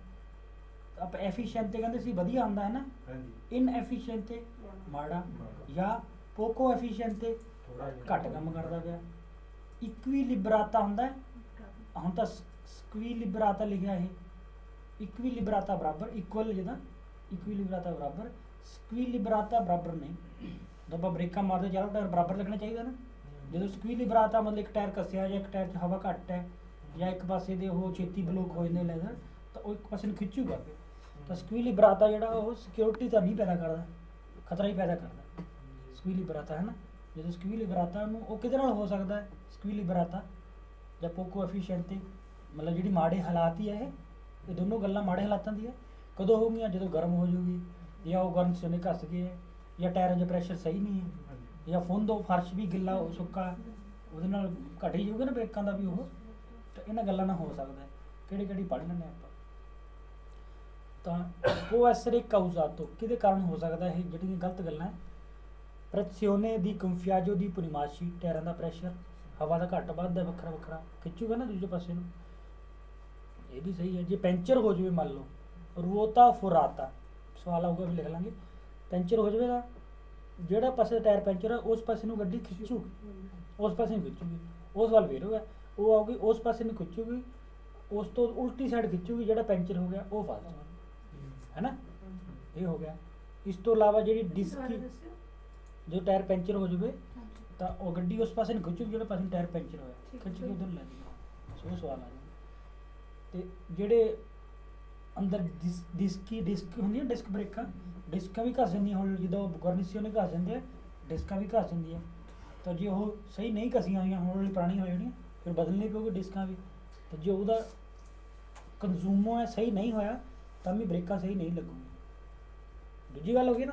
ਆਪਾਂ ਐਫੀਸ਼ੀਐਂਟੇ ਕਹਿੰਦੇ ਸੀ ਵਧੀਆ ਹੁੰਦਾ ਹੈ ਨਾ, ਹਾਂਜੀ ਇਨਐਫੀਸ਼ੀਐਂਟੇ ਮਾੜਾ, ਜਾਂ ਪੋਕੋ ਐਫੀਸ਼ੀਐਂਟੇ ਥੋੜਾ ਜਿਹਾ ਘੱਟ ਕੰਮ ਕਰਦਾ ਗਿਆ, ਇਕਵੀਲਿਬਰਾਤਾ ਹੁੰਦਾ ਹੈ, ਹੁਣ ਤਾਂ ਸਕਵੀਲਿਬਰਾਤਾ ਲਿਖਿਆ ਇਹ, ਇਕਵੀਲਿਬਰਾਤਾ ਬਰਾਬਰ, ਇਕੁਅਲ ਜਿਹਦਾ ਇਕਵੀਲਿਬਰਾਤਾ ਬਰਾਬਰ, ਸਕਵੀਲਿਬਰਾਤਾ ਬਰਾਬਰ ਨਹੀਂ। ਜਦੋਂ ਆਪਾਂ ਬ੍ਰੇਕਾਂ ਮਾਰਦੇ ਚਾਰੋਂ ਟਾਇਰ ਬਰਾਬਰ ਲੱਗਣੇ ਚਾਹੀਦਾ ਨਾ, ਜਦੋਂ ਸਕਵੀਲਿਬਰਾਤਾ ਮਤਲਬ ਇੱਕ ਟਾਇਰ ਕੱਸਿਆ ਜਾਂ ਇੱਕ ਟਾਇਰ 'ਚ ਹਵਾ ਘੱਟ ਹੈ ਜਾਂ ਇੱਕ ਪਾਸੇ ਦੇ ਉਹ ਛੇਤੀ ਬਲੋਕ ਹੋ ਜਾਂਦੇ ਲੈਦਰ, ਤਾਂ ਉਹ ਇੱਕ ਪਾਸੇ ਨੂੰ ਖਿੱਚੂਗਾ ਫਿਰ, ਤਾਂ ਸਕਵੀਲਿਬਰਾਤਾ ਜਿਹੜਾ ਉਹ ਸਿਕਿਉਰਿਟੀ ਤਾਂ ਨਹੀਂ ਪੈਦਾ ਕਰਦਾ, ਖਤਰਾ ਹੀ ਪੈਦਾ ਕਰਦਾ ਸਕਵੀਲਿਬਰਾਤਾ, ਹੈ ਨਾ। ਜਦੋਂ ਸਕਵੀਲਿਬਰਾਤਾ ਨੂੰ ਉਹ ਕਿਹਦੇ ਨਾਲ ਹੋ ਸਕਦਾ ਹੈ, ਸਕਵੀਲਿਬਰਾਤਾ ਜਾਂ ਪੋਕੋ ਐਫੀਸ਼ੀਐਂਟੇ, ਮਤਲਬ ਜਿਹੜੀ ਮਾੜੇ ਹਾਲਾਤ ਹੀ ਹੈ ਇਹ ਦੋਨੋਂ ਗੱਲਾਂ ਮਾੜੇ ਹਾਲਾਤਾਂ ਦੀ ਹੈ। ਕਦੋਂ ਹੋਊਗੀਆਂ, ਜਦੋਂ ਗਰਮ ਹੋ ਜਾਊਗੀ, ਜਾਂ ਉਹ ਗਰਮ ਸਿਉਨੇ ਘਸ ਗਏ, ਜਾਂ ਟਾਇਰਾਂ 'ਚ ਪ੍ਰੈਸ਼ਰ ਸਹੀ ਨਹੀਂ ਹੈ, ਜਾਂ ਫੁੰਦੋ ਫਰਸ਼ ਵੀ ਗਿੱਲਾ ਸੁੱਕਾ, ਉਹਦੇ ਨਾਲ ਘਟ ਹੀ ਜਾਊਗਾ ਨਾ ਬ੍ਰੇਕਾਂ ਦਾ ਵੀ ਉਹ, ਤਾਂ ਇਹਨਾਂ ਗੱਲਾਂ ਨਾਲ ਹੋ ਸਕਦਾ ਹੈ। ਕਿਹੜੀ ਪੜ੍ਹ ਲੈਂਦੇ ਆਪਾਂ, ਤਾਂ ਉਹ ਐਸਰੇ ਕਾਊਜ਼ਾਤੋ ਕਿਹਦੇ ਕਾਰਨ ਹੋ ਸਕਦਾ ਇਹ ਜਿਹੜੀਆਂ ਗਲਤ ਗੱਲਾਂ ਹੈ। ਪ੍ਰੈਸਿਓਨੇ ਦੀ ਕੰਫਿਆਜੋ ਦੀ ਪੂਰਨਮਾਸ਼ੀ, ਟਾਇਰਾਂ ਦਾ ਪ੍ਰੈਸ਼ਰ, ਹਵਾ ਦਾ ਘੱਟ ਵੱਧ ਹੈ, ਵੱਖਰਾ ਵੱਖਰਾ ਖਿੱਚੂਗਾ ਨਾ ਦੂਜੇ ਪਾਸੇ ਨੂੰ, ਇਹ ਵੀ ਸਹੀ ਹੈ। ਜੇ ਪੈਂਚਰ ਹੋ ਜਾਵੇ ਮੰਨ ਲਓ, ਰੂਓਤਾ ਫੁਰਾਤਾ, ਸਵਾਲ ਆਊਗਾ ਵੀ ਲਿਖ ਲਾਂਗੇ, ਪੈਂਚਰ ਹੋ ਜਾਵੇ ਤਾਂ ਜਿਹੜਾ ਪਾਸੇ ਟਾਇਰ ਪੈਂਚਰ ਹੈ ਉਸ ਪਾਸੇ ਨੂੰ ਗੱਡੀ ਖਿੱਚੂ, ਉਸ ਪਾਸੇ ਨੂੰ ਖਿੱਚੂਗੀ, ਉਸ ਵੱਲ ਫੇਰੂਗਾ, ਉਹ ਆਊਗੀ ਉਸ ਪਾਸੇ ਨੂੰ ਖਿੱਚੂਗੀ, ਉਸ ਤੋਂ ਉਲਟੀ ਸਾਈਡ ਖਿੱਚੂਗੀ, ਜਿਹੜਾ ਪੈਂਚਰ ਹੋ ਗਿਆ ਉਹ ਫਸ ਜਾਊਗਾ, ਹੈ ਨਾ। ਇਹ ਹੋ ਗਿਆ। ਇਸ ਤੋਂ ਇਲਾਵਾ ਜਿਹੜੀ ਡਿਸਕੀ, ਜੋ ਟਾਇਰ ਪੈਂਚਰ ਹੋ ਜਾਵੇ ਤਾਂ ਉਹ ਗੱਡੀ ਉਸ ਪਾਸੇ ਨੂੰ ਖਿੱਚੂਗੀ ਜਿਹੜਾ ਪਾਸੇ ਟਾਇਰ ਪੈਂਚਰ ਹੋਇਆ, ਖਿੱਚ ਕੇ ਉਧਰ ਲੈ ਜਾਊਗਾ, ਸੋ ਸਵਾਲ ਆ ਜਾਂਦਾ। ਤੇ ਜਿਹੜੇ ਅੰਦਰ ਡਿਸਕ ਹੁੰਦੀ ਹੈ, ਡਿਸਕ ਬ੍ਰੇਕਾਂ, ਡਿਸਕਾਂ ਵੀ ਘਸ ਜਾਂਦੀਆਂ, ਹੁਣ ਜਦੋਂ ਗੁਆਰਨੀਸੀਓਨੇ ਘਸ ਜਾਂਦੇ ਆ ਡਿਸਕਾਂ ਵੀ ਘਸ ਜਾਂਦੀਆਂ, ਤਾਂ ਜੇ ਉਹ ਸਹੀ ਨਹੀਂ ਘਸੀਆਂ ਹੋਈਆਂ, ਹੁਣ ਵਾਲੀ ਪੁਰਾਣੀਆਂ ਹੋ ਜਾਣੀਆਂ, ਫਿਰ ਬਦਲਣੀ ਪਊਗੀ ਡਿਸਕਾਂ ਵੀ, ਤਾਂ ਜੇ ਉਹਦਾ ਕੰਜ਼ੂਮੋ ਹੈ ਸਹੀ ਨਹੀਂ ਹੋਇਆ ਤਾਂ ਵੀ ਬ੍ਰੇਕਾਂ ਸਹੀ ਨਹੀਂ ਲੱਗੂਗੀ। ਦੂਜੀ ਗੱਲ ਹੋ ਗਈ ਨਾ,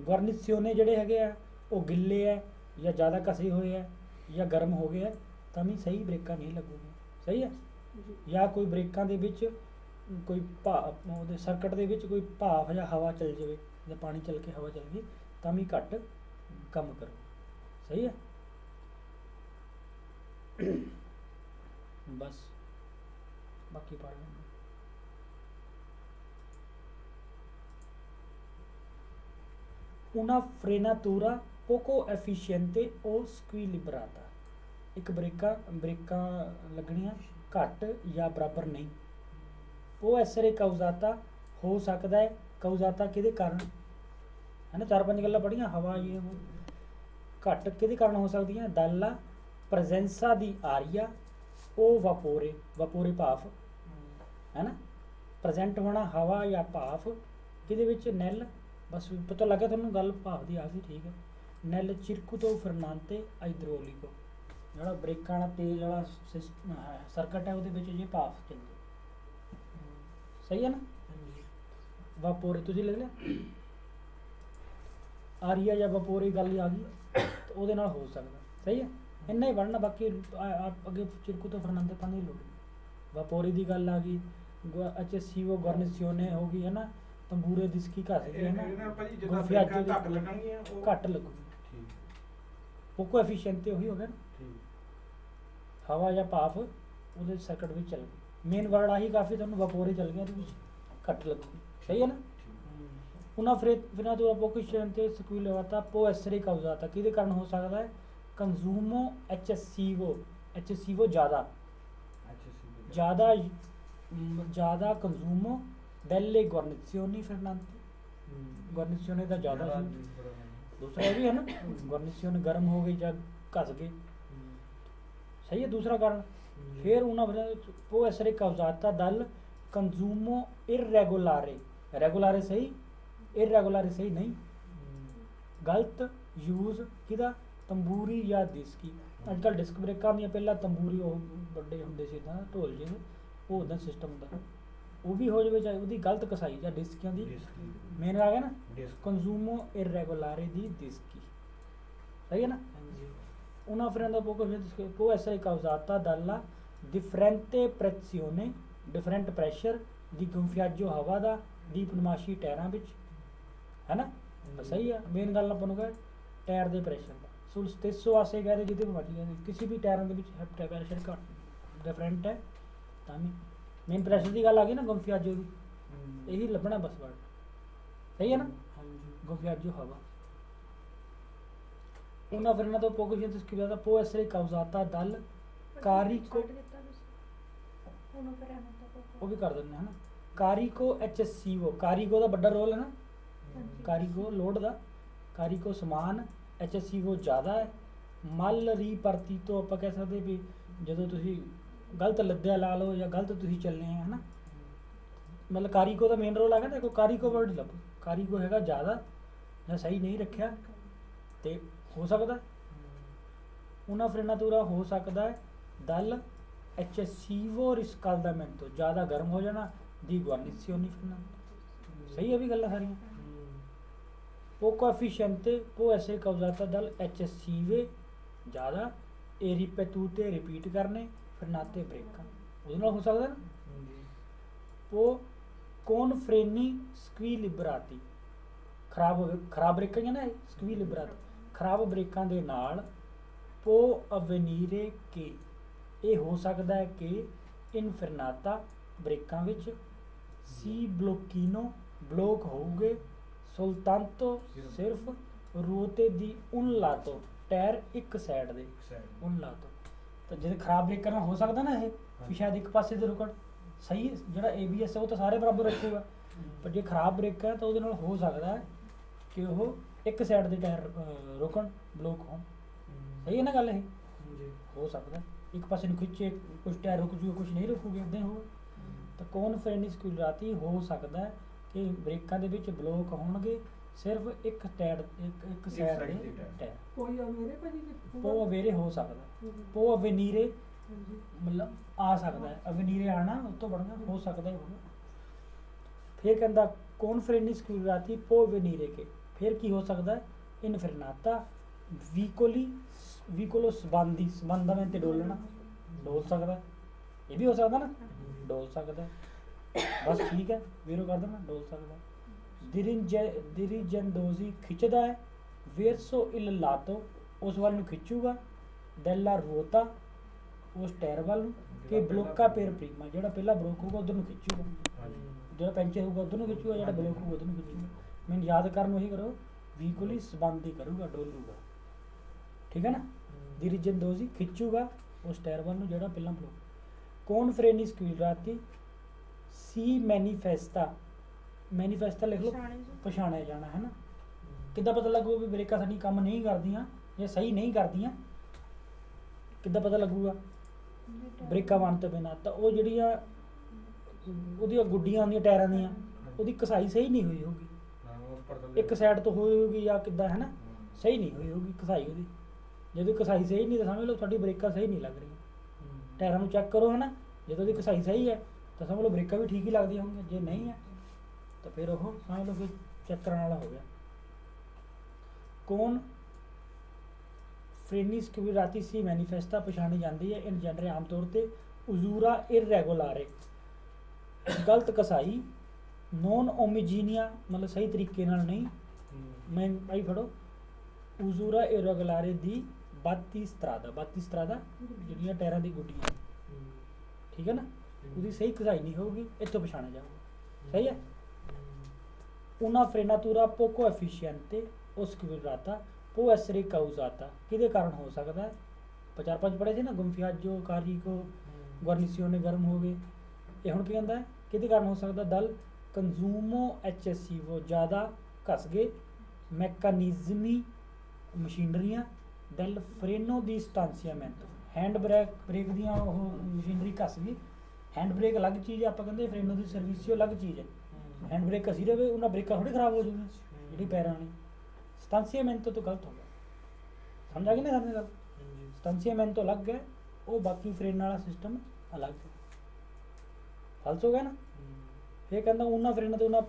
ਗੁਆਰਨੀਸੀਓਨੇ ਜਿਹੜੇ ਹੈਗੇ ਆ ਉਹ ਗਿੱਲੇ ਹੈ ਜਾਂ ਜ਼ਿਆਦਾ ਘਸੇ ਹੋਏ ਹੈ ਜਾਂ ਗਰਮ ਹੋ ਗਏ ਹੈ ਤਾਂ ਵੀ ਸਹੀ ਬ੍ਰੇਕਾਂ ਨਹੀਂ ਲੱਗੂਗੀ, ਸਹੀ ਹੈ। ਜਾਂ ਕੋਈ ਬ੍ਰੇਕਾਂ ਦੇ ਵਿੱਚ ਕੋਈ ਉਹਦੇ ਸਰਕਟ ਦੇ ਵਿੱਚ ਕੋਈ ਭਾਫ ਜਾਂ ਹਵਾ ਚੱਲ ਜਾਵੇ, ਜਾਂ ਪਾਣੀ ਚੱਲ ਕੇ ਹਵਾ ਚੱਲ ਗਈ ਤਾਂ ਵੀ ਘੱਟ ਕੰਮ ਕਰੋ, ਸਹੀ ਹੈ। ਬਸ ਬਾਕੀ ਪੜ੍ਹ ਲੈਂਦੇ। Una frenatura poco efficiente o squilibrata, ਇੱਕ ਬ੍ਰੇਕਾਂ ਲੱਗਣੀਆਂ ਘੱਟ ਜਾਂ ਬਰਾਬਰ ਨਹੀਂ। ਉਹ ਐਸਰੇ ਕਾਊਜ਼ਾਤਾ ਹੋ ਸਕਦਾ ਹੈ, ਕਾਊਜ਼ਾਤਾ ਕਿਹਦੇ ਕਾਰਨ ਹੈ ਨਾ, 4-5 ਗੱਲਾਂ ਪੜ੍ਹੀਆਂ, ਹਵਾ ਇਹ ਉਹ ਘੱਟ ਕਿਹਦੇ ਕਾਰਨ ਹੋ ਸਕਦੀਆਂ, ਦਾਲਾ ਪ੍ਰੈਜ਼ੈਂਸਾ ਦੀ ਆਰੀਆ, ਉਹ ਵਾਪੋਰੇ ਭਾਫ, ਹੈ ਨਾ, ਪ੍ਰੈਜ਼ੈਂਟ ਹੋਣਾ ਹਵਾ ਜਾਂ ਭਾਫ ਕਿਹਦੇ ਵਿੱਚ, ਨੈਲ, ਬਸ ਪਤਾ ਲੱਗਾ ਤੁਹਾਨੂੰ ਗੱਲ ਭਾਫ ਦੀ ਆ ਗਈ, ਠੀਕ ਹੈ। ਨੈਲ ਚਿਰਕੂਤੋ ਫਰਨਾਂਤੇ ਆਈਡਰੋਲਿਕੋ, ਜਿਹੜਾ ਬ੍ਰੇਕਾਂ ਵਾਲਾ ਤੇਲ ਵਾਲਾ ਸਰਕਟ ਹੈ ਉਹਦੇ ਵਿੱਚ ਜੇ ਭਾਫ ਚੱਲਦੀ, ਸਹੀ ਹੈ ਨਾ। ਵਾਪੋਰੇ ਤੁਸੀਂ ਲਿਖ ਲਿਆ, ਆਰੀਆ ਜਾਂ ਵਾਪੋਰੇ ਗੱਲ ਆ ਗਈ ਤਾਂ ਉਹਦੇ ਨਾਲ ਹੋ ਸਕਦਾ, ਸਹੀ ਹੈ। ਇੰਨਾ ਹੀ ਪੜ੍ਹਨਾ, ਬਾਕੀ ਅੱਗੇ ਚਿਰਕੂਤੋ ਫਰਨਾਂਤੇ ਪੜ੍ਹਨ ਦੀ ਲੋੜ ਨਹੀਂ। ਵਾਪੋਰੇ ਦੀ ਗੱਲ ਆ ਗਈ, ਅੱਛਾ ਸੀਵੋ ਗੁਆਰਨੀਸੀਓਨੇ ਹੋ ਗਈ, ਹੈ ਨਾ, ਤੰਬੂਰੇ ਦਿਸਕੀ ਘਸ ਗਈ, ਹੈ ਨਾ, ਗੁਫਿਆਜੋ ਦੀ ਘੱਟ ਲੱਗਣਗੀਆਂ, ਉਹ ਘੱਟ ਲੱਗੂਗੀ, ਠੀਕ ਪੋਕੋ ਐਫੀਸ਼ੀਐਂਟੇ ਉਹੀ ਹੋ ਗਿਆ ਨਾ, ਠੀਕ। ਹਵਾ ਜਾਂ ਭਾਫ ਉਹਦੇ ਸਰਕਟ ਵਿੱਚ ਚੱਲ ਗਈ, ਮੇਨ ਵਰਡ ਆਹੀ ਕਾਫੀ, ਤੁਹਾਨੂੰ ਵਾਪੋਰੇ ਚੱਲ ਗਿਆ, ਉਹਦੇ ਵਿੱਚ ਘੱਟ ਲੱਗੂਗੀ, ਸਹੀ ਹੈ ਨਾ। ਉਹਨਾਂ frenatura poco efficiente squilibrata può essere causata ਕਿਹਦੇ ਕਾਰਨ ਹੋ ਸਕਦਾ ਹੈ, consumo eccessivo ज़्यादा अच्छा ज़्यादा consumo delle guarnizioni fernanti guarnizione ਦਾ ज़्यादा ਸੀ दूसरा ये भी है ना guarnizione गर्म हो गई या घस गई सही है दूसरा कारण फिर उन्होंने può essere causata dal consumo irregolare regolare सही irregolare सही नहीं गलत यूज किदा तंबूरी या डिस्की अजकल डिस्क ब्रेਕਾਂ ਦੀਆਂ ਪਹਿਲਾਂ ਤੰਬੂਰੀ ਉਹ ਵੱਡੇ ਹੁੰਦੇ ਸੀ ਤਾਂ ਢੋਲ ਜਿਹੇ ਉਹ ਉਦਾਂ ਸਿਸਟਮ ਹੁੰਦਾ ਉਹ ਵੀ ਹੋ ਜਾਵੇ ਚਾਹੇ ਉਹਦੀ ਗਲਤ ਕਸਾਈ ਜਾਂ ਡਿਸਕਾਂ ਦੀ ਮੇਨ ਆ ਗਿਆ ਨਾ ਕੰਜ਼ੂਮੋ ਇਰੈਗੂਲਾਰੇ ਦੀ ਡਿਸਕੀ ਸਹੀ ਹੈ ਨਾ una frenda poco può essere causata dalla differente pressione different pressure di gonfiaggio ਹਵਾ ਦਾ ਦੀ ਪਨਮਾਸ਼ੀ ਟਾਇਰਾਂ ਵਿੱਚ ਹੈ ਨਾ ਸਹੀ ਆ ਮੇਨ ਗੱਲ ਆਪਾਂ ਨੂੰ ਕਹੇ ਟਾਇਰ ਦੇ ਪ੍ਰੈਸ਼ਰ ਦਾ ਸੋ ਸਟੇਸੋ ਆਸੇ ਗਏ ਜਿਹਦੇ ਮਰਜ਼ੀ ਹੈ ਕਿਸੇ ਵੀ ਟਾਇਰਾਂ ਦੇ ਵਿੱਚ ਹੈਪਟਾ ਪ੍ਰੈਸ਼ਰ ਘੱਟ ਡਿਫਰੈਂਟ ਹੈ ਤਾਂ ਵੀ ਮੇਨ ਪ੍ਰੈਸ਼ਰ ਦੀ ਗੱਲ ਆ ਗਈ ਨਾ gonfiaggio ਦੀ ਇਹੀ ਲੱਭਣਾ ਬਸ ਵਰਡ ਸਹੀ ਹੈ ਨਾ gonfiaggio ਹਵਾ una frenata poco gente scrivata può essere causata dal carico ਉਹ ਵੀ ਕਰ ਦਿੰਦੇ ਹਨ ਕਾਰੀਕੋ ਐਚਐਸਸੀਓ ਕਾਰੀਕੋ ਦਾ ਵੱਡਾ ਰੋਲ ਹੈ ਨਾ ਕਾਰੀਕੋ ਲੋਡ ਦਾ ਕਾਰੀਕੋ ਸਮਾਨ ਐਚਐਸਸੀਓ ਜ਼ਿਆਦਾ ਹੈ ਮਲ ਰੀਪਰਤੀ ਤੋਂ ਆਪਾਂ ਕਹਿ ਸਕਦੇ ਵੀ ਜਦੋਂ ਤੁਸੀਂ ਗਲਤ ਲੱਦਿਆ ਲਾ ਲਓ ਜਾਂ ਗਲਤ ਤੁਸੀਂ ਚੱਲੇ ਹੈ ਨਾ ਮਤਲਬ ਕਾਰੀਕੋ ਦਾ ਮੇਨ ਰੋਲ ਹੈਗਾ ਦੇਖੋ ਕਾਰੀਕੋ ਵਰਡ ਲੱਭ ਕਾਰੀਕੋ ਹੈਗਾ ਜ਼ਿਆਦਾ ਜਾਂ ਸਹੀ ਨਹੀਂ ਰੱਖਿਆ ਤੇ ਹੋ ਸਕਦਾ una frenatura ਹੋ ਸਕਦਾ ਹੈ ਦਲ eccessivo riscaldamento ज़्यादा गर्म हो जाना di guarnizioni frenanti सही है भी गल्लां सारियां poco efficiente può essere causata dal eccessive ज़्यादा e ripetute repeat करने frenate brecca ਉਹਦੇ ਨਾਲ ਹੋ ਸਕਦਾ ਨਾ può con freni squilibrati ਖਰਾਬ ਬ੍ਰੇਕਾਂ ਹੀ ਨਾ squilibrati ਖਰਾਬ ਬ੍ਰੇਕਾਂ ਦੇ ਨਾਲ può avvenire che ਇਹ ਹੋ ਸਕਦਾ ਹੈ ਕਿ ਇਨਫਰਨਾਤਾ ਬ੍ਰੇਕਾਂ ਵਿੱਚ ਸੀ ਬਲੋਕੀਨੋ ਬਲੋਕ ਹੋਊਗੇ ਸੁਲਤਾਨਤੋ ਸਿਰਫ ਰੋਤੇ ਦੀ ਉਨ ਲਾਤੋ ਟਾਇਰ ਇੱਕ ਸਾਈਡ ਦੇ ਉਨ ਲਾਤੋ ਤਾਂ ਜਿਹੜੇ ਖਰਾਬ ਬ੍ਰੇਕਾਂ ਨਾਲ ਹੋ ਸਕਦਾ ਨਾ ਇਹ ਵੀ ਸ਼ਾਇਦ ਇੱਕ ਪਾਸੇ ਦੇ ਰੁਕਣ ਸਹੀ ਜਿਹੜਾ ABS ਹੈ ਉਹ ਤਾਂ ਸਾਰੇ ਬਰਾਬਰ ਰੱਖੂਗਾ ਪਰ ਜੇ ਖਰਾਬ ਬ੍ਰੇਕਾਂ ਹੈ ਤਾਂ ਉਹਦੇ ਨਾਲ ਹੋ ਸਕਦਾ ਹੈ ਕਿ ਉਹ ਇੱਕ ਸਾਈਡ ਦੇ ਟਾਇਰ ਰੁਕਣ ਬਲੋਕ ਹੋਣ ਸਹੀ ਹੈ ਨਾ ਗੱਲ ਇਹ ਹੋ ਸਕਦਾ ਇੱਕ ਪਾਸੇ ਨੂੰ ਖਿੱਚੇ ਕੁਝ ਟਾਇਰ ਰੁਕ ਜੂਗਾ ਕੁਝ ਨਹੀਂ ਰੁਕੂਗਾ ਇੱਦਾਂ ਹੋਊਗਾ ਤਾਂ ਕੌਣ ਫਰੇਨੀ ਸਕਿਊਰਾਤੀ ਹੋ ਸਕਦਾ ਹੈ ਕਿ ਬ੍ਰੇਕਾਂ ਦੇ ਵਿੱਚ ਬਲੋਕ ਹੋਣਗੇ ਸਿਰਫ ਇੱਕ ਟਾਇਰ ਇੱਕ ਸਾਈਡ ਦੇ ਟਾਇਰ ਕੋਈ ਅਵੇਰੇ ਭਾਜੀ ਪੋ ਅਵੇਰੇ ਹੋ ਸਕਦਾ ਪੋ ਅਵੇਨੀਰੇ ਮਤਲਬ ਆ ਸਕਦਾ ਹੈ ਅਵੇਨੀਰੇ ਆਣਾ ਉਸ ਤੋਂ ਬੜਨਾ ਹੋ ਸਕਦਾ ਹੈ ਫਿਰ ਕਹਿੰਦਾ ਕੌਣ ਫਰੇਨੀ ਸਕਿਊਰਾਤੀ ਪੋ ਅਵੇਨੀਰੇ ਕੇ ਫਿਰ ਕੀ ਹੋ ਸਕਦਾ ਹੈ ਇਨਫਰਨਾਤਾ ਵੀਕੋਲੋ ਸਬੰਧamente ਡੋਲਣਾ ਡੋਲ ਸਕਦਾ ਇਹ ਵੀ ਹੋ ਸਕਦਾ ਨਾ ਡੋਲ ਸਕਦਾ ਬਸ ਠੀਕ ਹੈ ਵੀਰੋ ਕਰ ਦੇਣਾ ਡੋਲ ਸਕਦਾ dirigendosi ਖਿੱਚਦਾ ਹੈ verso il lato ਉਸ ਵੱਲ ਨੂੰ ਖਿੱਚੂਗਾ della ruota ਉਸ ਟਾਇਰ ਵੱਲ ਨੂੰ ਕਿ ਬਲੋਕਾ per prima ਜਿਹੜਾ ਪਹਿਲਾਂ ਬਲੋਕ ਹੋਊਗਾ ਉਧਰ ਨੂੰ ਖਿੱਚੂਗਾ ਜਿਹੜਾ ਪੈਂਚਰ ਹੋਊਗਾ ਉਧਰ ਨੂੰ ਖਿੱਚੂਗਾ ਜਿਹੜਾ ਬਲੋਕ ਹੋਊਗਾ ਉਧਰ ਨੂੰ ਖਿੱਚੂਗਾ ਮੈਨੂੰ ਯਾਦ ਕਰਨ ਨੂੰ ਹੀ ਕਰੋ ਵੀਕੋਲੀ ਸਬੰਧੀ ਕਰੂਗਾ ਡੋਲੂਗਾ ਠੀਕ ਹੈ ਨਾ dirigendosi ਖਿੱਚੂਗਾ ਉਸ ਟਾਇਰ ਵੱਲ ਨੂੰ ਜਿਹੜਾ ਪਹਿਲਾਂ ਬਲੋਕ ਕੌਣ ਫਰੇਨੀ ਸਕਿਊਰਾਤੀ ਸੀ ਮੈਨੀਫੈਸਟਾ ਲਿਖ ਲਓ ਪਛਾਣਿਆ ਜਾਣਾ ਹੈ ਨਾ ਕਿੱਦਾਂ ਪਤਾ ਲੱਗੂ ਵੀ ਬ੍ਰੇਕਾਂ ਸਾਡੀ ਕੰਮ ਨਹੀਂ ਕਰਦੀਆਂ ਜਾਂ ਸਹੀ ਨਹੀਂ ਕਰਦੀਆਂ ਕਿੱਦਾਂ ਪਤਾ ਲੱਗੂਗਾ ਬ੍ਰੇਕਾਂ ਬੰਦ ਤੋਂ ਬਿਨਾਂ ਤਾਂ ਉਹ ਜਿਹੜੀਆਂ ਉਹਦੀਆਂ ਗੁੱਡੀਆਂ ਆਉਂਦੀਆਂ ਟਾਇਰਾਂ ਦੀਆਂ ਉਹਦੀ ਕਸਾਈ ਸਹੀ ਨਹੀਂ ਹੋਈ ਹੋਊਗੀ ਇੱਕ ਸਾਈਡ ਤੋਂ ਹੋਈ ਹੋਊਗੀ ਜਾਂ ਕਿੱਦਾਂ ਹੈ ਨਾ ਸਹੀ ਨਹੀਂ ਹੋਈ ਹੋਊਗੀ ਕਸਾਈ ਉਹਦੀ ਜਦੋਂ ਕਸਾਈ ਸਹੀ ਨਹੀਂ ਤਾਂ ਸਮਝ ਲਓ ਤੁਹਾਡੀ ਬ੍ਰੇਕਾਂ ਸਹੀ ਨਹੀਂ ਲੱਗ ਰਹੀਆਂ ਟਾਇਰਾਂ ਨੂੰ ਚੈੱਕ ਕਰੋ ਹੈ ਨਾ ਜਦੋਂ ਉਹਦੀ ਕਸਾਈ ਸਹੀ ਹੈ ਤਾਂ ਸਮਝ ਲਓ ਬ੍ਰੇਕਾਂ ਵੀ ਠੀਕ ਹੀ ਲੱਗਦੀਆਂ ਹੋਣਗੀਆਂ ਜੇ ਨਹੀਂ ਹੈ ਤਾਂ ਫਿਰ ਉਹ ਸਮਝ ਲਓ ਕਿ ਚੈੱਕ ਕਰਨ ਵਾਲਾ ਹੋ ਗਿਆ ਕੌਣ ਫਰੇਨੀ ਸਕਿਊਰਾਤੀ ਸੀ ਮੈਨੀਫੈਸਟਾ ਪਛਾਣੀ ਜਾਂਦੀ ਹੈ ਇਨ ਜਨਰਲ ਆਮ ਤੌਰ ਤੇ ਉਜ਼ੂਰਾ ਇਰਰੈਗੂਲਾਰੇ ਗਲਤ ਕਸਾਈ ਨੋਨ ਓਮੀਜੀਨੀਆ ਮਤਲਬ ਸਹੀ ਤਰੀਕੇ ਨਾਲ ਨਹੀਂ ਮੈਂ ਭਾਈ ਫੜੋ ਉਜ਼ੂਰਾ ਇਰਰੈਗੂਲਾਰੇ ਦੀ ਬਾਤੀਸਤਰਾਦਾ ਜਿਹੜੀਆਂ ਟਾਇਰਾਂ ਦੀ ਗੁੱਡੀਆਂ ਠੀਕ ਹੈ ਨਾ ਉਹਦੀ ਸਹੀ ਕਸਾਈ ਨਹੀਂ ਹੋਊਗੀ ਇੱਥੋਂ ਪਛਾਣਿਆ ਜਾਊਗਾ ਸਹੀ ਹੈ una frenatura poco efficiente o squilibrata può essere causata ਕਿਹਦੇ ਕਾਰਨ ਹੋ ਸਕਦਾ ਹੈ? ਚਾਰ ਪੰਜ ਪੜ੍ਹੇ ਸੀ ਨਾ, ਗੁੰਫਿਆਜੋ ਕਾਰੀਕੋ ਗੁਆਰਨੀਸੀਓਨੇ ਗਰਮ ਹੋ ਗਏ। ਇਹ ਹੁਣ ਕੀ ਕਹਿੰਦਾ ਹੈ ਕਿਹਦੇ ਕਾਰਨ ਹੋ ਸਕਦਾ? ਦਲ ਕੰਜ਼ੂਮੋ ਐਚਐਸਸੀਵੋ ਜ਼ਿਆਦਾ ਘਸ ਗਏ, ਮੈਕਾਨਿਜ਼ਮੀ ਮਸ਼ੀਨਰੀਆਂ, ਦਲ ਫਰੇਨੋ ਦੀ ਸਟਾਂਸੀਆਮੈਂਟ ਹੈਂਡ ਬ੍ਰੇਕ ਦੀਆਂ ਉਹ ਮਸ਼ੀਨਰੀ ਘਸ ਗਈ। ਹੈਂਡ ਬ੍ਰੇਕ ਅਲੱਗ ਚੀਜ਼ ਹੈ, ਆਪਾਂ ਕਹਿੰਦੇ ਫਰੇਨੋ ਦੀ ਸਰਵਿਸਿਓ ਅਲੱਗ ਚੀਜ਼ ਹੈ। ਹੈਂਡ ਬ੍ਰੇਕ ਘਸੀ ਰਹੇ ਉਹਨਾਂ ਬ੍ਰੇਕਾਂ ਥੋੜੀ ਖਰਾਬ ਹੋ ਜੂਗੀਆਂ ਜਿਹੜੀ ਪੈਰਾਂ ਵਾਲੀ। ਸਟਾਂਸੀਆਮੈਂਟੋ ਤੋਂ ਗਲਤ ਹੋ ਗਿਆ, ਸਮਝ ਆ ਗਈ ਨਾ ਸਮਝ ਗੱਲ? ਸਟਾਂਸੀਆਮੈਂਟੋ ਅਲੱਗ ਹੈ, ਉਹ ਬਾਕੀ ਫਰੇਨ ਵਾਲਾ ਸਿਸਟਮ ਅਲੱਗ ਹੈ। ਫਾਲਸ ਹੋ ਗਿਆ ਨਾ। ਫਿਰ ਕਹਿੰਦਾ ਉਹਨਾਂ ਫਰੇਨਾਂ ਤੋਂ ਉਹਨਾਂ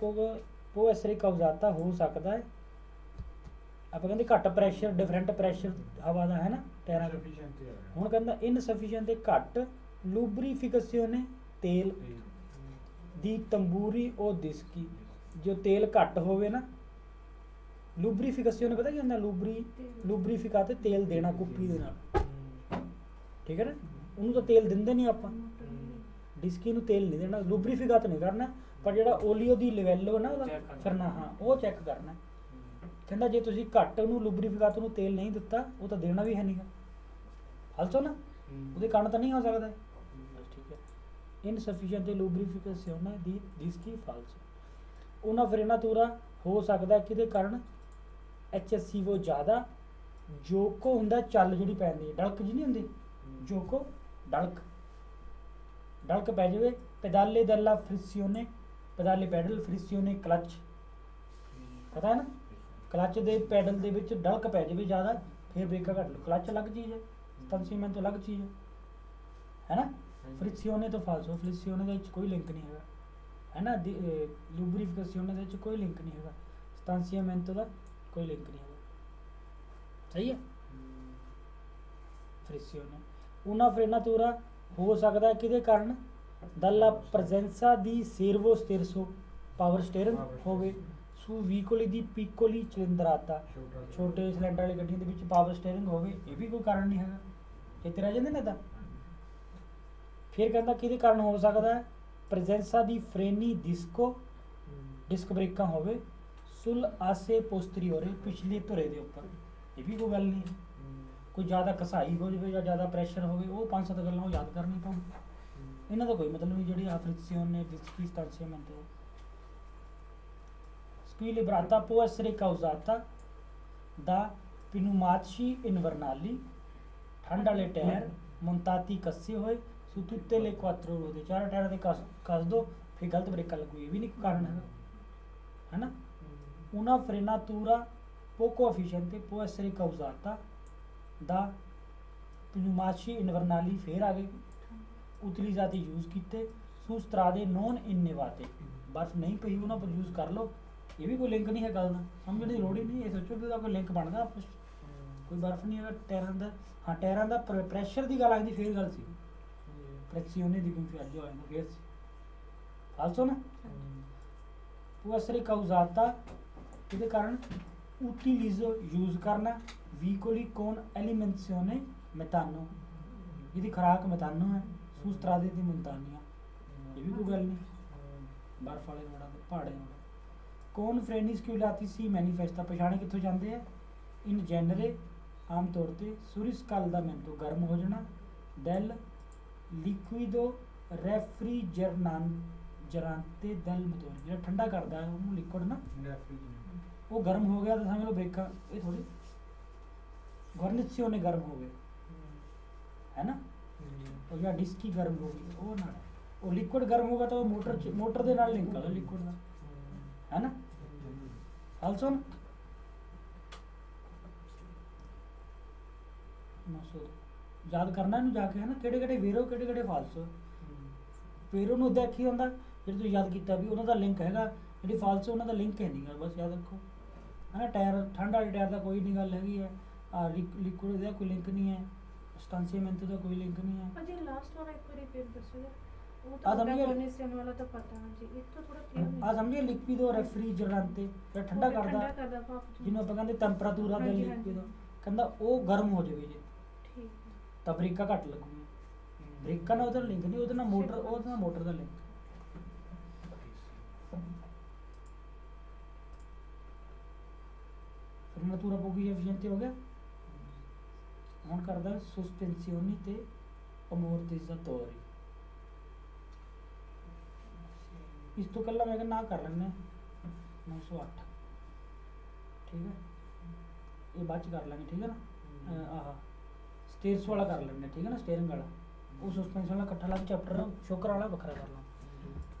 ਪੋ ਐਸਰੇ ਕਾਉਜ਼ਾਤਾ ਹੋ ਸਕਦਾ ਹੈ। ਆਪਾਂ ਕਹਿੰਦੇ ਘੱਟ ਪ੍ਰੈਸ਼ਰ, ਡਿਫਰੈਂਟ ਪ੍ਰੈਸ਼ਰ ਹਵਾ ਦਾ ਹੈ ਨਾ ਟਾਇਰਾਂ ਦਾ। ਹੁਣ ਕਹਿੰਦਾ ਇਨਸਫੀਸ਼ੀਐਂਟ ਘੱਟ ਲੂਬਰੀਫਿਕੇਸ਼ਨ ਤੇਲ ਦੀ ਤੰਬੂਰੀ ਉਹ ਦਿਸਕੀ, ਜੋ ਤੇਲ ਘੱਟ ਹੋਵੇ ਨਾ। ਲੂਬਰੀਫਿਕੇਸ਼ਨ ਪਤਾ ਕੀ ਹੁੰਦਾ? ਲੂਬਰੀਫਿਕਾ ਤੇ ਤੇਲ ਦੇਣਾ ਕੁੱਪੀ ਦੇ ਨਾਲ, ਠੀਕ ਹੈ ਨਾ। ਉਹਨੂੰ ਤਾਂ ਤੇਲ ਦਿੰਦੇ ਨਹੀਂ ਆਪਾਂ, ਡਿਸਕੀ ਨੂੰ ਤੇਲ ਨਹੀਂ ਦੇਣਾ, ਲੂਬਰੀਫਿਕਾ ਤਾਂ ਨਹੀਂ ਕਰਨਾ, ਪਰ ਜਿਹੜਾ ਓਲੀਓ ਦੀ ਲੈਵਲ ਹੈ ਨਾ ਉਹਦਾ ਫਿਰਨਾ, ਹਾਂ ਉਹ ਚੈੱਕ ਕਰਨਾ। ਕਹਿੰਦਾ ਜੇ ਤੁਸੀਂ ਘੱਟ ਉਹਨੂੰ ਲੂਬਰੀਫਿਕਾਤ ਨੂੰ ਤੇਲ ਨਹੀਂ ਦਿੱਤਾ, ਉਹ ਤਾਂ ਦੇਣਾ ਵੀ ਹੈ ਨਹੀਂਗਾ। ਫਾਲਸੋ ਨਾ, ਉਹਦੇ ਕਾਰਨ ਤਾਂ ਨਹੀਂ ਹੋ ਸਕਦਾ। ਬਸ ਠੀਕ ਹੈ। ਇਨਸਫੀਸ਼ੀਐਂਟ ਲੂਬਰੀਫਿਕੇਸ਼ਨ ਦੀ ਦਿਸਕੀ ਫਾਲਸ। ਉਹਨਾਂ ਫਰੇਨਾਤੂਰਾ ਹੋ ਸਕਦਾ ਕਿਹਦੇ ਕਾਰਨ? ਐਚਐਸਸੀਵੋ ਜ਼ਿਆਦਾ, ਜੋਕੋ ਹੁੰਦਾ ਚੱਲ ਜਿਹੜੀ ਪੈਂਦੀ ਹੈ, ਡਲਕ ਜੀ ਨਹੀਂ ਹੁੰਦੀ, ਜੋਕੋ ਡਲਕ, ਡਲਕ ਪੈ ਜਾਵੇ। ਪੈਦਾਲੇ ਦੈਲਾ ਫ੍ਰਿਸਿਓਨੇ, ਪੈਦਾਲੇ ਪੈਡਲ ਫ੍ਰਿਸਿਓਨੇ ਕਲਚ, ਪਤਾ ਹੈ ਨਾ, ਕਲਚ ਦੇ ਪੈਡਲ ਦੇ ਵਿੱਚ ਡਲਕ ਪੈ ਜਾਵੇ ਜ਼ਿਆਦਾ, ਫਿਰ ਬ੍ਰੇਕਾਂ ਘੱਟ ਲਓ। ਕਲਚ ਅਲੱਗ ਚੀਜ਼ ਹੈ, ਸਟਾਂਸੀਆਮੈਂਟ ਤੋਂ ਅਲੱਗ ਚੀਜ਼ ਹੈ ਨਾ। ਫ੍ਰਿਸਿਓਨੇ ਤੋਂ ਫਾਲਸੋ, ਫ੍ਰਿਸਿਓਨੇ ਦੇ ਵਿੱਚ ਕੋਈ ਲਿੰਕ ਨਹੀਂ ਹੈਗਾ, ਹੈ ਨਾ। ਲੂਬਰੀਫਿਕੇਸ਼ਨ ਦੇ ਵਿੱਚ ਕੋਈ ਲਿੰਕ ਨਹੀਂ ਹੈਗਾ, ਸਟਾਂਸੀਆਮੈਂਟ ਦਾ ਕੋਈ ਲਿੰਕ ਨਹੀਂ ਹੈਗਾ, ਸਹੀ ਹੈ। ਫ੍ਰਿਸਿਓਨੇ una frenatura ਹੋ ਸਕਦਾ ਕਿਹਦੇ ਕਾਰਨ? dalla presenza di servo sterzo power steering ਹੋਵੇ, su veicoli di piccoli cilindrata ਛੋਟੇ ਸਿਲੰਡਰ ਵਾਲੀ ਗੱਡੀਆਂ ਦੇ ਵਿੱਚ ਪਾਵਰ ਸਟੀਅਰਿੰਗ ਹੋਵੇ, ਇਹ ਵੀ ਕੋਈ ਕਾਰਨ ਨਹੀਂ ਹੈਗਾ, ਇੱਥੇ ਰਹਿ ਜਾਂਦੇ ਨੇ ਤਾਂ। ਫਿਰ ਕਹਿੰਦਾ ਕਿਹਦੇ ਕਾਰਨ ਹੋ ਸਕਦਾ ਹੈ? presenza di freni disco, disc ਬ੍ਰੇਕਾਂ ਹੋਵੇ, sul asse posteriore ਪਿਛਲੇ ਧੁਰੇ ਦੇ ਉੱਪਰ, ਇਹ ਵੀ ਕੋਈ ਗੱਲ ਨਹੀਂ ਹੈ। ਕੋਈ ਜ਼ਿਆਦਾ ਘਸਾਈ ਹੋ ਜਾਵੇ ਜਾਂ ਜ਼ਿਆਦਾ ਪ੍ਰੈਸ਼ਰ ਹੋਵੇ, ਉਹ 5-7 ਗੱਲਾਂ ਉਹ ਯਾਦ ਕਰਨੀ ਪਊ, ਇਹਨਾਂ ਦਾ ਕੋਈ ਮਤਲਬ ਨਹੀਂ। ਜਿਹੜੀ ਆ ਫ੍ਰਿਕਸੀਓਨੇ ਡਿਸਕੀ ਸਟਾਂਸੀਆਮੈਂਟ squilibrata può essere causata da pneumatici invernali, ਠੰਡ ਵਾਲੇ ਟਾਇਰ montati ਕੱਸੇ ਹੋਏ su tutte le quattro ruote, ਚਾਰ ਟਾਇਰਾਂ ਦੇ ਕੱਸ ਦੋ, ਫਿਰ ਗਲਤ ਬ੍ਰੇਕਾਂ ਲੱਗੂ, ਇਹ ਵੀ ਨਹੀਂ ਕਾਰਨ ਹੈਗਾ, ਹੈ ਨਾ। una frenatura poco efficiente può essere causata da pneumatici invernali, ਫਿਰ ਆ ਗਏ utilizzati यूज़ ਕੀਤੇ su strade non innevate, ਬਰਫ ਨਹੀਂ ਪਈ ਉਹਨਾਂ ਪਰ ਯੂਜ਼ ਕਰ ਲਓ, ਇਹ ਵੀ ਕੋਈ ਲਿੰਕ ਨਹੀਂ ਹੈ ਗੱਲ ਦਾ, ਸਮਝਣ ਦੀ ਲੋੜ ਹੀ ਨਹੀਂ। ਇਹ ਸੋਚੋ ਕਿ ਉਹਦਾ ਕੋਈ ਲਿੰਕ ਬਣਦਾ ਆਪਸ 'ਚ, ਕੋਈ ਬਰਫ ਨਹੀਂ ਹੈਗਾ ਟਾਇਰਾਂ ਦਾ। ਹਾਂ ਟਾਇਰਾਂ ਦਾ ਪ੍ਰੈਸ਼ਰ ਦੀ ਗੱਲ ਆਉਂਦੀ ਫਿਰ ਗੱਲ ਸੀ, ਫ੍ਰਿਕਸੀਓਨੇ ਦੀ ਗੁੰਫਿਆਜੋ ਆ ਜਾਂਦਾ ਫਿਰ ਸੀ, ਫਾਲਸੋ ਨਾ। può essere causata ਇਹਦੇ ਕਾਰਨ utilizzo यूज़ करना veicoli con alimentazione metano, ਇਹਦੀ ਖੁਰਾਕ ਮੈਥਾਨੋ ਹੈ, su strade di montagna, ਇਹ ਵੀ ਕੋਈ ਗੱਲ ਨਹੀਂ, ਬਰਫ ਵਾਲੇ ਰੋਡਾਂ ਤੇ ਪਹਾੜੇ ਰੋਡ। ਕੌਨ ਫ੍ਰੇਨੀ ਸਕਿਊਲਾਤੀ ਮੈਨੀਫੈਸਟਾ ਪਛਾਣੇ ਕਿੱਥੋਂ ਜਾਂਦੇ ਆ? ਇਨ ਜੈਨਰੇ ਆਮ ਤੌਰ ਤੇ ਸੁਰਿਸਕਾਲਦਾਮੈਂਟੋ ਗਰਮ ਹੋ ਜਾਣਾ, ਡੈਲ ਲਿਕੁਇਡੋ ਰੈਫਰੀਜਰਨਾਂਤੇ ਦੈਲ ਮੋਟੋਰ, ਜਿਹੜਾ ਠੰਡਾ ਕਰਦਾ ਹੈ ਉਹਨੂੰ ਲਿਕੁਇਡ ਨਾ, ਉਹ ਗਰਮ ਹੋ ਗਿਆ ਤਾਂ ਸਮਝ ਲਓ ਬ੍ਰੇਕਾਂ ਇਹ ਥੋੜੀ ਗੁਆਰਨੀਸੀਓਨੇ ਗਰਮ ਹੋ ਗਏ, ਹੈ ਨਾ। ਉਹ ਜਿਹੜਾ ਡਿਸਕੀ ਗਰਮ ਹੋ ਗਈ ਉਹ ਨਾਲ, ਉਹ ਲਿਕੁਇਡ ਗਰਮ ਹੋਗਾ ਤਾਂ ਉਹ ਮੋਟਰ ਦੇ ਨਾਲ ਲਿੰਕ ਹੋਗਾ ਲਿਕੁਇਡ ਦਾ, ਹੈ ਨਾ। ਆਲਸੋ ਯਾਦ ਕਰਨਾ ਇਹਨੂੰ ਜਾ ਕੇ, ਹੈ ਨਾ, ਕਿਹੜੇ ਕਿਹੜੇ ਵੇਰੋ ਕਿਹੜੇ ਕਿਹੜੇ ਫਾਲਸੋ। ਵੇਰੋ ਨੂੰ ਦੇਖੀ ਹੁੰਦਾ ਜਿਹੜੇ ਤੁਸੀਂ ਯਾਦ ਕੀਤਾ ਵੀ ਉਹਨਾਂ ਦਾ ਲਿੰਕ ਹੈਗਾ, ਜਿਹੜੀ ਫਾਲਸੋ ਉਹਨਾਂ ਦਾ ਲਿੰਕ ਹੈ ਨਹੀਂਗਾ, ਬਸ ਯਾਦ ਰੱਖੋ, ਹੈ ਨਾ। ਟਾਇਰ ਠੰਡ ਵਾਲੇ ਟਾਇਰ ਦਾ ਕੋਈ ਨਹੀਂ ਗੱਲ ਹੈਗੀ ਹੈ, ਲਿਕੁਇਡ ਦਾ ਕੋਈ ਲਿੰਕ ਨਹੀਂ ਹੈ, ਸਟਾਂਸੀਆਮੈਂਟ ਦਾ ਕੋਈ ਲਿੰਕ ਨਹੀਂ ਹੈ। ਅਜੇ ਲਾਸਟ ਵਾਲਾ ਇੱਕ ਵਾਰੀ ਫਿਰ ਦੱਸੋਗੇ, ਉਹ ਆ ਤਾਂ ਸਮਝੇ? ਗਵਰਨੈਂਸ ਵਾਲਾ ਤਾਂ ਪਤਾ ਹਾਂ ਜੀ, ਇੱਕ ਤਾਂ ਥੋੜਾ ਕਲੀਅਰ ਨਹੀਂ। ਆ ਸਮਝੇ ਲਿਕਵਿਡੋ ਰੈਫਰੀਜਰੈਂਟੇ, ਜਿਹੜਾ ਠੰਡਾ ਕਰਦਾ ਭਾਪ ਜਿਹਨੂੰ ਆਪਾਂ ਕਹਿੰਦੇ ਟੈਂਪਰੇਚਰ ਦੇ ਲਿਕਵਿਡ, ਕਹਿੰਦਾ ਉਹ ਗਰਮ ਹੋ ਜਾਵੇ ਜੇ ਠੀਕ ਹੈ। ਤਾਂ ਬ੍ਰੇਕਾਂ ਘੱਟ ਲੱਗੂਗੀਆਂ। ਬ੍ਰੇਕਾਂ ਨਾਲ ਉਹਦਾ ਲਿੰਕ ਨਹੀਂ, ਉਹਦੇ ਨਾਲ ਮੋਟਰ ਦਾ ਲਿੰਕ। frenatura poco efficiente ਹੋ ਗਿਆ। ਹੁਣ ਕਰਦਾ sospensioni ਤੇ ammortizzatori। ਇਸ ਤੋਂ ਕੱਲਾ ਮੈਂ ਕਹਿੰਦਾ ਕਰ ਲੈਂਦੇ 908 ਠੀਕ ਹੈ। ਇਹ ਬਾਅਦ ਚ ਕਰ ਲਾਂਗੇ ਠੀਕ ਹੈ ਨਾ। ਆਹ ਸਟੇਅਰਸ ਵਾਲਾ ਕਰ ਲੈਂਦੇ ਠੀਕ ਹੈ ਨਾ, ਸਟੀਅਰਿੰਗ ਵਾਲਾ। ਉਹ ਸਸਪੈਂਸ਼ਨ ਵਾਲਾ ਇਕੱਠਾ ਲਾ ਕੇ ਚੈਪਟਰ ਸ਼ੋਕਰ ਵਾਲਾ ਵੱਖਰਾ ਕਰ ਲਾਂਗੇ।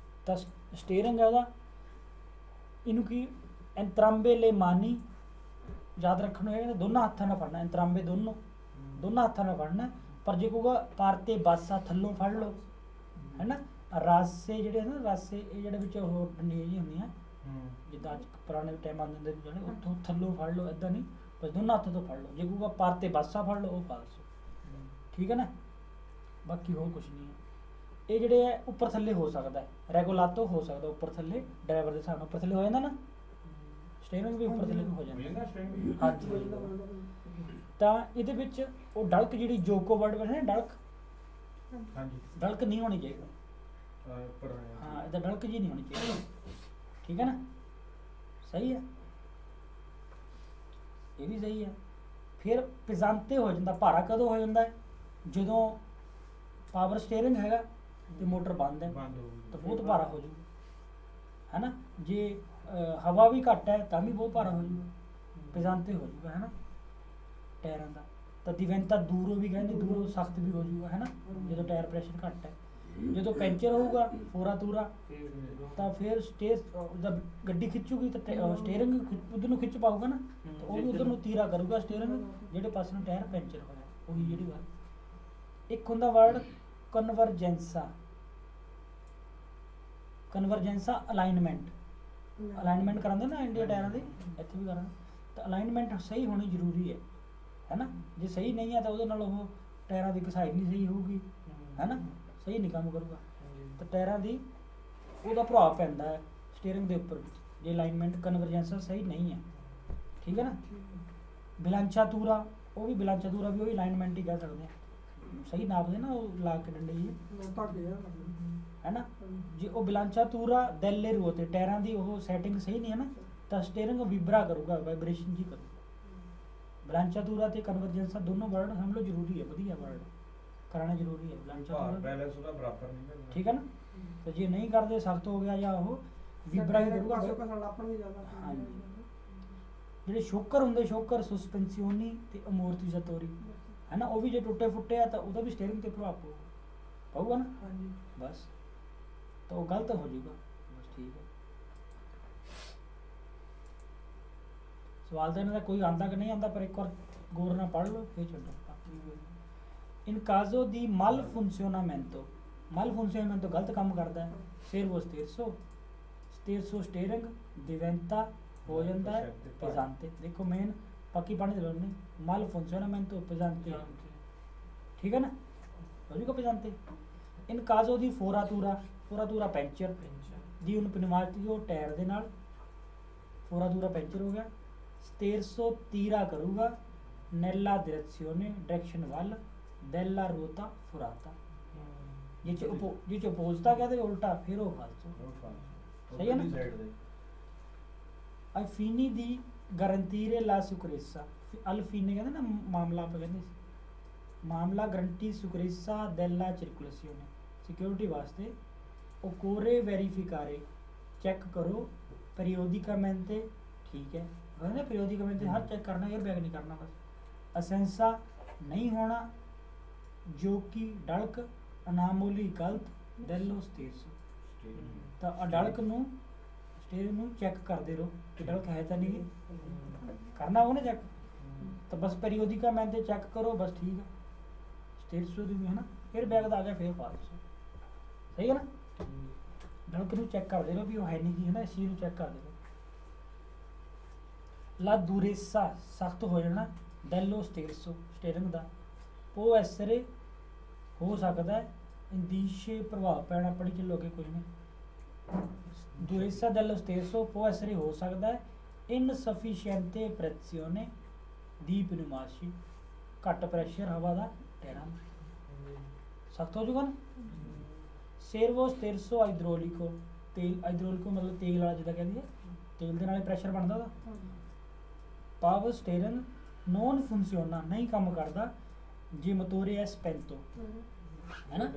ਤਾਂ ਸਟੀਅਰਿੰਗ ਹੈ ਉਹਦਾ, ਇਹਨੂੰ ਕੀ ਐਂਤਰਾਂਬੇ ਲੈ ਮਾਨੀ ਯਾਦ ਰੱਖਣਾ ਹੈ, ਦੋਨਾਂ ਹੱਥਾਂ ਨਾਲ ਫੜਨਾ, ਐਂਤਰਾਂਬੇ ਦੋਨਾਂ ਹੱਥਾਂ ਨਾਲ ਫੜਨਾ। ਪਰ ਜੇ ਕਹੂਗਾ ਪਾਰਤੇ ਬਾਸਾ ਥੱਲੋਂ ਫੜ ਲਓ ਹੈ ਨਾ, ਰਾਸੇ ਜਿਹੜੇ ਨਾ ਰਾਸੇ ਇਹ ਜਿਹੜੇ ਵਿੱਚ ਉਹ ਡੰਡੀਆਂ ਜਿਹੀਆਂ ਹੁੰਦੀਆਂ ਜਿੱਦਾਂ ਅੱਜ ਪੁਰਾਣੇ ਟਾਈਮ ਆਉਂਦੇ ਹੁੰਦੇ ਜਿਹੜੇ ਉੱਥੋਂ ਥੱਲੋਂ ਫੜ ਲਓ, ਇੱਦਾਂ ਨਹੀਂ ਬਸ ਦੋਨਾਂ ਹੱਥਾਂ ਤੋਂ ਫੜ ਲਓ। ਜੇ ਕਹੂਗਾ ਪਾਰਤੇ ਬਾਸਾ ਫੜ ਲਓ ਉਹ ਫਾਲਸੋ ਠੀਕ ਹੈ ਨਾ। ਬਾਕੀ ਹੋਰ ਕੁਝ ਨਹੀਂ ਹੈ। ਇਹ ਜਿਹੜੇ ਹੈ ਉੱਪਰ ਥੱਲੇ ਹੋ ਸਕਦਾ ਹੈ, ਰੈਗੂਲਾਤੋ ਹੋ ਸਕਦਾ ਉੱਪਰ ਥੱਲੇ, ਡਰਾਈਵਰ ਦੇ ਹਿਸਾਬ ਨਾਲ ਉੱਪਰ ਥੱਲੇ ਹੋ ਜਾਂਦਾ ਨਾ, ਸਟੀਅਰਿੰਗ ਵੀ ਉੱਪਰ ਥੱਲੇ ਹੋ ਜਾਂਦਾ। ਹਾਂਜੀ ਤਾਂ ਇਹਦੇ ਵਿੱਚ ਉਹ ਡਲਕ ਜਿਹੜੀ ਜੋਕੋ ਵਰਡ ਹੈ ਨਾ, ਡਲਕ ਨਹੀਂ ਹੋਣੀ ਚਾਹੀਦੀ। ਹਾਂ ਇਹਦਾ ਡਲਕ ਜੀ ਨਹੀਂ ਹੋਣੀ ਚਾਹੀਦੀ ਠੀਕ ਹੈ ਨਾ। ਸਹੀ ਹੈ, ਇਹ ਵੀ ਸਹੀ ਹੈ। ਫਿਰ ਪਿਜ਼ਾਂਤੇ ਹੋ ਜਾਂਦਾ, ਭਾਰਾ ਕਦੋਂ ਹੋ ਜਾਂਦਾ ਹੈ? ਜਦੋਂ ਪਾਵਰ ਸਟੀਅਰਿੰਗ ਹੈਗਾ ਤੇ ਮੋਟਰ ਬੰਦ ਹੈ ਤਾਂ ਬਹੁਤ ਭਾਰਾ ਹੋ ਜਾਊਗਾ ਹੈ ਨਾ। ਜੇ ਹਵਾ ਵੀ ਘੱਟ ਹੈ ਤਾਂ ਵੀ ਬਹੁਤ ਭਾਰਾ ਹੋ ਜਾਊਗਾ, ਪਿਜ਼ਾਂਤੇ ਹੋ ਜਾਊਗਾ ਹੈ ਨਾ ਟਾਇਰਾਂ ਦਾ। ਤਾਂ ਦਿਵੈਂਤਾ ਦੂਰੋਂ ਵੀ ਕਹਿੰਦੇ, ਦੂਰੋਂ ਸਖਤ ਵੀ ਹੋ ਜਾਊਗਾ ਹੈ ਨਾ ਜਦੋਂ ਟਾਇਰ ਪ੍ਰੈਸ਼ਰ ਘੱਟ ਹੈ। ਜਦੋਂ ਪੈਂਚਰ ਹੋਊਗਾ ਫੋਰਾ ਤੂਰਾ ਤਾਂ ਫਿਰ ਜਦ ਗੱਡੀ ਖਿੱਚੂਗੀ ਤਾਂ ਸਟੀਅਰਿੰਗ ਉਧਰ ਨੂੰ ਖਿੱਚ ਪਾਊਗਾ ਨਾ, ਤਾਂ ਉਹ ਵੀ ਉਧਰ ਨੂੰ ਤੀਰਾ ਕਰੂਗਾ ਸਟੀਅਰਿੰਗ ਜਿਹੜੇ ਪਾਸੇ ਨੂੰ ਟਾਇਰ ਪੈਂਚਰ ਹੋਇਆ। ਉਹੀ ਜਿਹੜੀ ਗੱਲ। ਇੱਕ ਹੁੰਦਾ ਵਰਡ ਕਨਵਰਜੈਂਸਾ ਅਲਾਈਨਮੈਂਟ ਕਰਾਉਂਦੇ ਨਾ ਇੰਡੀਆ ਟਾਇਰਾਂ ਦੀ, ਇੱਥੇ ਵੀ ਕਰਾਂਗੇ। ਤਾਂ ਅਲਾਈਨਮੈਂਟ ਸਹੀ ਹੋਣੀ ਜ਼ਰੂਰੀ ਹੈ ਨਾ। ਜੇ ਸਹੀ ਨਹੀਂ ਹੈ ਤਾਂ ਉਹਦੇ ਨਾਲ ਉਹ ਟਾਇਰਾਂ ਦੀ ਘਸਾਈ ਨਹੀਂ ਸਹੀ ਹੋਊਗੀ ਹੈ ਨਾ, ਸਹੀ ਨਹੀਂ ਕੰਮ ਕਰੂਗਾ। ਤਾਂ ਟਾਇਰਾਂ ਦੀ ਉਹਦਾ ਪ੍ਰਭਾਵ ਪੈਂਦਾ ਹੈ ਸਟੀਅਰਿੰਗ ਦੇ ਉੱਪਰ ਜੇ ਅਲਾਈਨਮੈਂਟ ਕਨਵਰਜੈਂਸਾ ਸਹੀ ਨਹੀਂ ਹੈ ਠੀਕ ਹੈ ਨਾ। ਬਿਲਾਂਚਾਤੂਰਾ ਉਹ ਵੀ ਉਹੀ ਅਲਾਈਨਮੈਂਟ ਹੀ ਕਹਿ ਸਕਦੇ ਹਾਂ, ਸਹੀ ਨਾਪਦੇ ਨਾ ਉਹ ਲਾ ਕੇ ਡੰਡੇ ਜੀ ਹੈ ਨਾ। ਜੇ ਉਹ ਬਿਲਾਂਚਾਤੂਰਾ ਦੈਲੇ ਰੂਤੇ ਟਾਇਰਾਂ ਦੀ ਉਹ ਸੈਟਿੰਗ ਸਹੀ ਨਹੀਂ ਹੈ ਨਾ, ਤਾਂ ਸਟੀਅਰਿੰਗ ਵਿਬਰਾ ਕਰੂਗਾ, ਵਾਈਬ੍ਰੇਸ਼ਨ ਜੀ ਕਰੂਗਾ। ਬਿਲਾਂਚਾਤੂਰਾ ਤੇ ਕਨਵਰਜੈਂਸਾ ਦੋਨੋਂ ਵਰਡ ਸਮਝ ਲਓ ਜ਼ਰੂਰੀ ਹੈ, ਵਧੀਆ ਵਰਡ ਕਰਾਣਾ ਜ਼ਰੂਰੀ ਹੈ। ਬਿਲਾਂਚਾਤੂਰਾ ਠੀਕ ਹੈ ਨਾ। ਤਾਂ ਜੇ ਨਹੀਂ ਕਰਦੇ ਸਖਤ ਹੋ ਗਿਆ ਜਾਂ ਉਹ ਵਿਬਰਾ ਹੀ ਕਰੂਗਾ। ਹਾਂਜੀ ਜਿਹੜੇ ਸ਼ੋਕਰ ਹੁੰਦੇ, ਸ਼ੋਕਰ ਸਸਪੈਂਸੀਓਨੀ ਤੇ ਅਮੋਰਟੀਜ਼ਾਤੋਰੀ ਹੈ ਨਾ, ਉਹ ਵੀ ਜੇ ਟੁੱਟੇ ਫੁੱਟੇ ਆ ਤਾਂ ਉਹਦਾ ਵੀ ਸਟੀਅਰਿੰਗ ਤੇ ਪ੍ਰਭਾਵ ਪਊਗਾ ਨਾ। ਬਸ ਤਾਂ ਉਹ ਗਲਤ ਹੋ ਜਾਊਗਾ ਬਸ ਠੀਕ ਹੈ। ਸਵਾਲ ਤਾਂ ਇਹਨਾਂ ਦਾ ਕੋਈ ਆਂਦਾ ਕਿ ਨਹੀਂ ਆਂਦਾ, ਪਰ ਇੱਕ ਵਾਰ ਗੌਰ ਨਾਲ ਪੜ੍ਹ ਲਓ ਫਿਰ ਛੱਡੋ। ਇਨ ਕਾਜ਼ੋ ਦੀ ਮਲ ਫੰਕਸ਼ਨਮੈਂਟੋ ਗਲਤ ਕੰਮ ਕਰਦਾ ਹੈ ਫਿਰ ਉਹ ਸਟੇਰਸੋ ਸਟੀਅਰਿੰਗ ਦਿਵੈਂਤਾ ਹੋ ਜਾਂਦਾ ਹੈ ਪੇਜ਼ਾਂਤੇ। ਦੇਖੋ ਮੇਨ ਪੱਕੀ ਪੜ੍ਹਨ ਦੀ ਲੋੜ ਨਹੀਂ, ਮਲ ਫੰਕਸ਼ਨਮੈਂਟੋ ਪੇਜ਼ਾਂਤੇ ਠੀਕ ਹੈ ਨਾ, ਹੋ ਜਾਊਗਾ ਪੇਜ਼ਾਂਤੇ। ਇਨ ਕਾਜ਼ੋ ਦੀ ਫੋਰਾਤੂਰਾ ਪੈਂਚਰ ਦੀ ਉਨ ਪਨਿਮਾਟਿਕੋ ਟਾਇਰ ਦੇ ਨਾਲ ਫੋਰਾਤੂਰਾ ਪੈਂਚਰ ਹੋ ਗਿਆ। ਸਟੇਰਸੋ ਤੀਰਾ ਕਰੂਗਾ ਨੈਲਾ ਡਾਇਰੈਕਸ਼ਨੇ ਡਾਇਰੈਕਸ਼ਨ ਵੱਲ, ਦੈਲਾ ਰੋਤਾ ਫੁਰਾਤਾ। ਜੇ ਚ ਅਪੋਜ਼ਿਟ ਆ ਗਿਆ ਤੇ ਉਲਟਾ ਫਿਰ ਉਹ ਫਾਲਸੋ ਸਹੀ ਹੈ ਨਾ। ਅਲਫੀਨੀ ਦੀ ਗਰੰਟੀਰੇ ਲਾ ਸੁਕਰੇਸਾ, ਅਲਫੀਨੇ ਕਹਿੰਦੇ ਨਾ ਮਾਮਲਾ ਆਪਾਂ ਕਹਿੰਦੇ ਸੀ, ਮਾਮਲਾ ਗਰੰਟੀ ਸੁਕਰੇਸਾ ਦੈਲਾ ਸਰਕੂਲੇਸ਼ਨੇ ਸਿਕਿਉਰਿਟੀ ਵਾਸਤੇ। ਓਕੋਰੇ ਵੈਰੀਫਿਕਾਰੇ ਚੈੱਕ ਕਰੋ ਪੀਰੀਓਡਿਕਾਮੈਂਟੇ ਠੀਕ ਹੈ ਕਹਿੰਦੇ ਪੀਰੀਓਡਿਕਾਮੈਂਟੇ ਹਰ ਚੈੱਕ ਕਰਨਾ, 에ਅਰ ਬੈਗ ਨਹੀਂ ਕਰਨਾ ਬਸ। ਅਸੈਂਸਾ ਨਹੀਂ ਹੋਣਾ ਜੋ ਕਿ ਡਲਕ ਅਨਾਮੋਲੀ ਗਲਤ ਦੈਲੋ ਸਟੇਰਸੋ। ਤਾਂ ਡਲਕ ਨੂੰ ਸਟੀਅਰਿੰਗ ਨੂੰ ਚੈੱਕ ਕਰਦੇ ਰਹੋ ਕਿ ਡਲਕ ਹੈ ਤਾਂ ਨਹੀਂ, ਕਰਨਾ ਉਹਨੇ ਚੈੱਕ। ਤਾਂ ਬਸ ਪੀਰੀਓਡਿਕਾਮੈਂਟੇ ਚੈੱਕ ਕਰੋ ਬਸ ਠੀਕ ਹੈ। ਸਟੇਰਸੋ ਦੀ ਵੀ ਹੈ ਨਾ, 에ਅਰ ਬੈਗ ਦਾ ਆ ਗਿਆ ਫਿਰ ਫਾਲਸੋ ਸਹੀ ਹੈ ਨਾ। ਡਲਕ ਨੂੰ ਚੈੱਕ ਕਰਦੇ ਰਹੋ ਵੀ ਉਹ ਹੈ ਨਹੀਂ ਕੀ ਹੈ ਨਾ, ਇਸ ਚੀਜ਼ ਨੂੰ ਚੈੱਕ ਕਰਦੇ ਰਹੋ। ਲਾ ਦੂਰੇਸਾ ਸਖਤ ਹੋ ਜਾਣਾ ਦੈਲੋ ਸਟੇਰਸੋ ਸਟੀਅਰਿੰਗ ਦਾ। ਉਹ ਐਸਰੇ ਹੋ ਸਕਦਾ ਹੈ ਇੰਦੀਸ਼ੇ ਪ੍ਰਭਾਵ ਪੈਣਾ, ਪੜ੍ਹੀ ਚੱਲੋਗੇ ਕੋਈ ਨਹੀਂ। ਦੂਰੇਸਾ dello stesso può essere ਹੋ ਸਕਦਾ ਹੈ insufficiente pressione di pneumatici, ਘੱਟ ਪ੍ਰੈਸ਼ਰ ਹਵਾ ਦਾ ਟਾਇਰਾਂ ਸਖਤ ਹੋ ਜਾਊਗਾ ਨਾ। servo sterzo idraulico, ਤੇਲ idraulico ਮਤਲਬ ਤੇਲ ਵਾਲਾ, ਜਿੱਦਾਂ ਕਹਿੰਦੀ ਹੈ ਤੇਲ ਦੇ ਨਾਲ ਪ੍ਰੈਸ਼ਰ ਬਣਦਾ ਉਹਦਾ। ਪਾਵਰ ਸਟੀਅਰਿੰਗ ਨੋਨ ਫੰਕਸ਼ਨਾ, ਨਹੀਂ ਕੰਮ ਕਰਦਾ ਜੇ ਮੋਟੋਰੇ ਹੈ ਸਪੈਂਟੋ, ਹਮ। ਹੈ ਨਾ।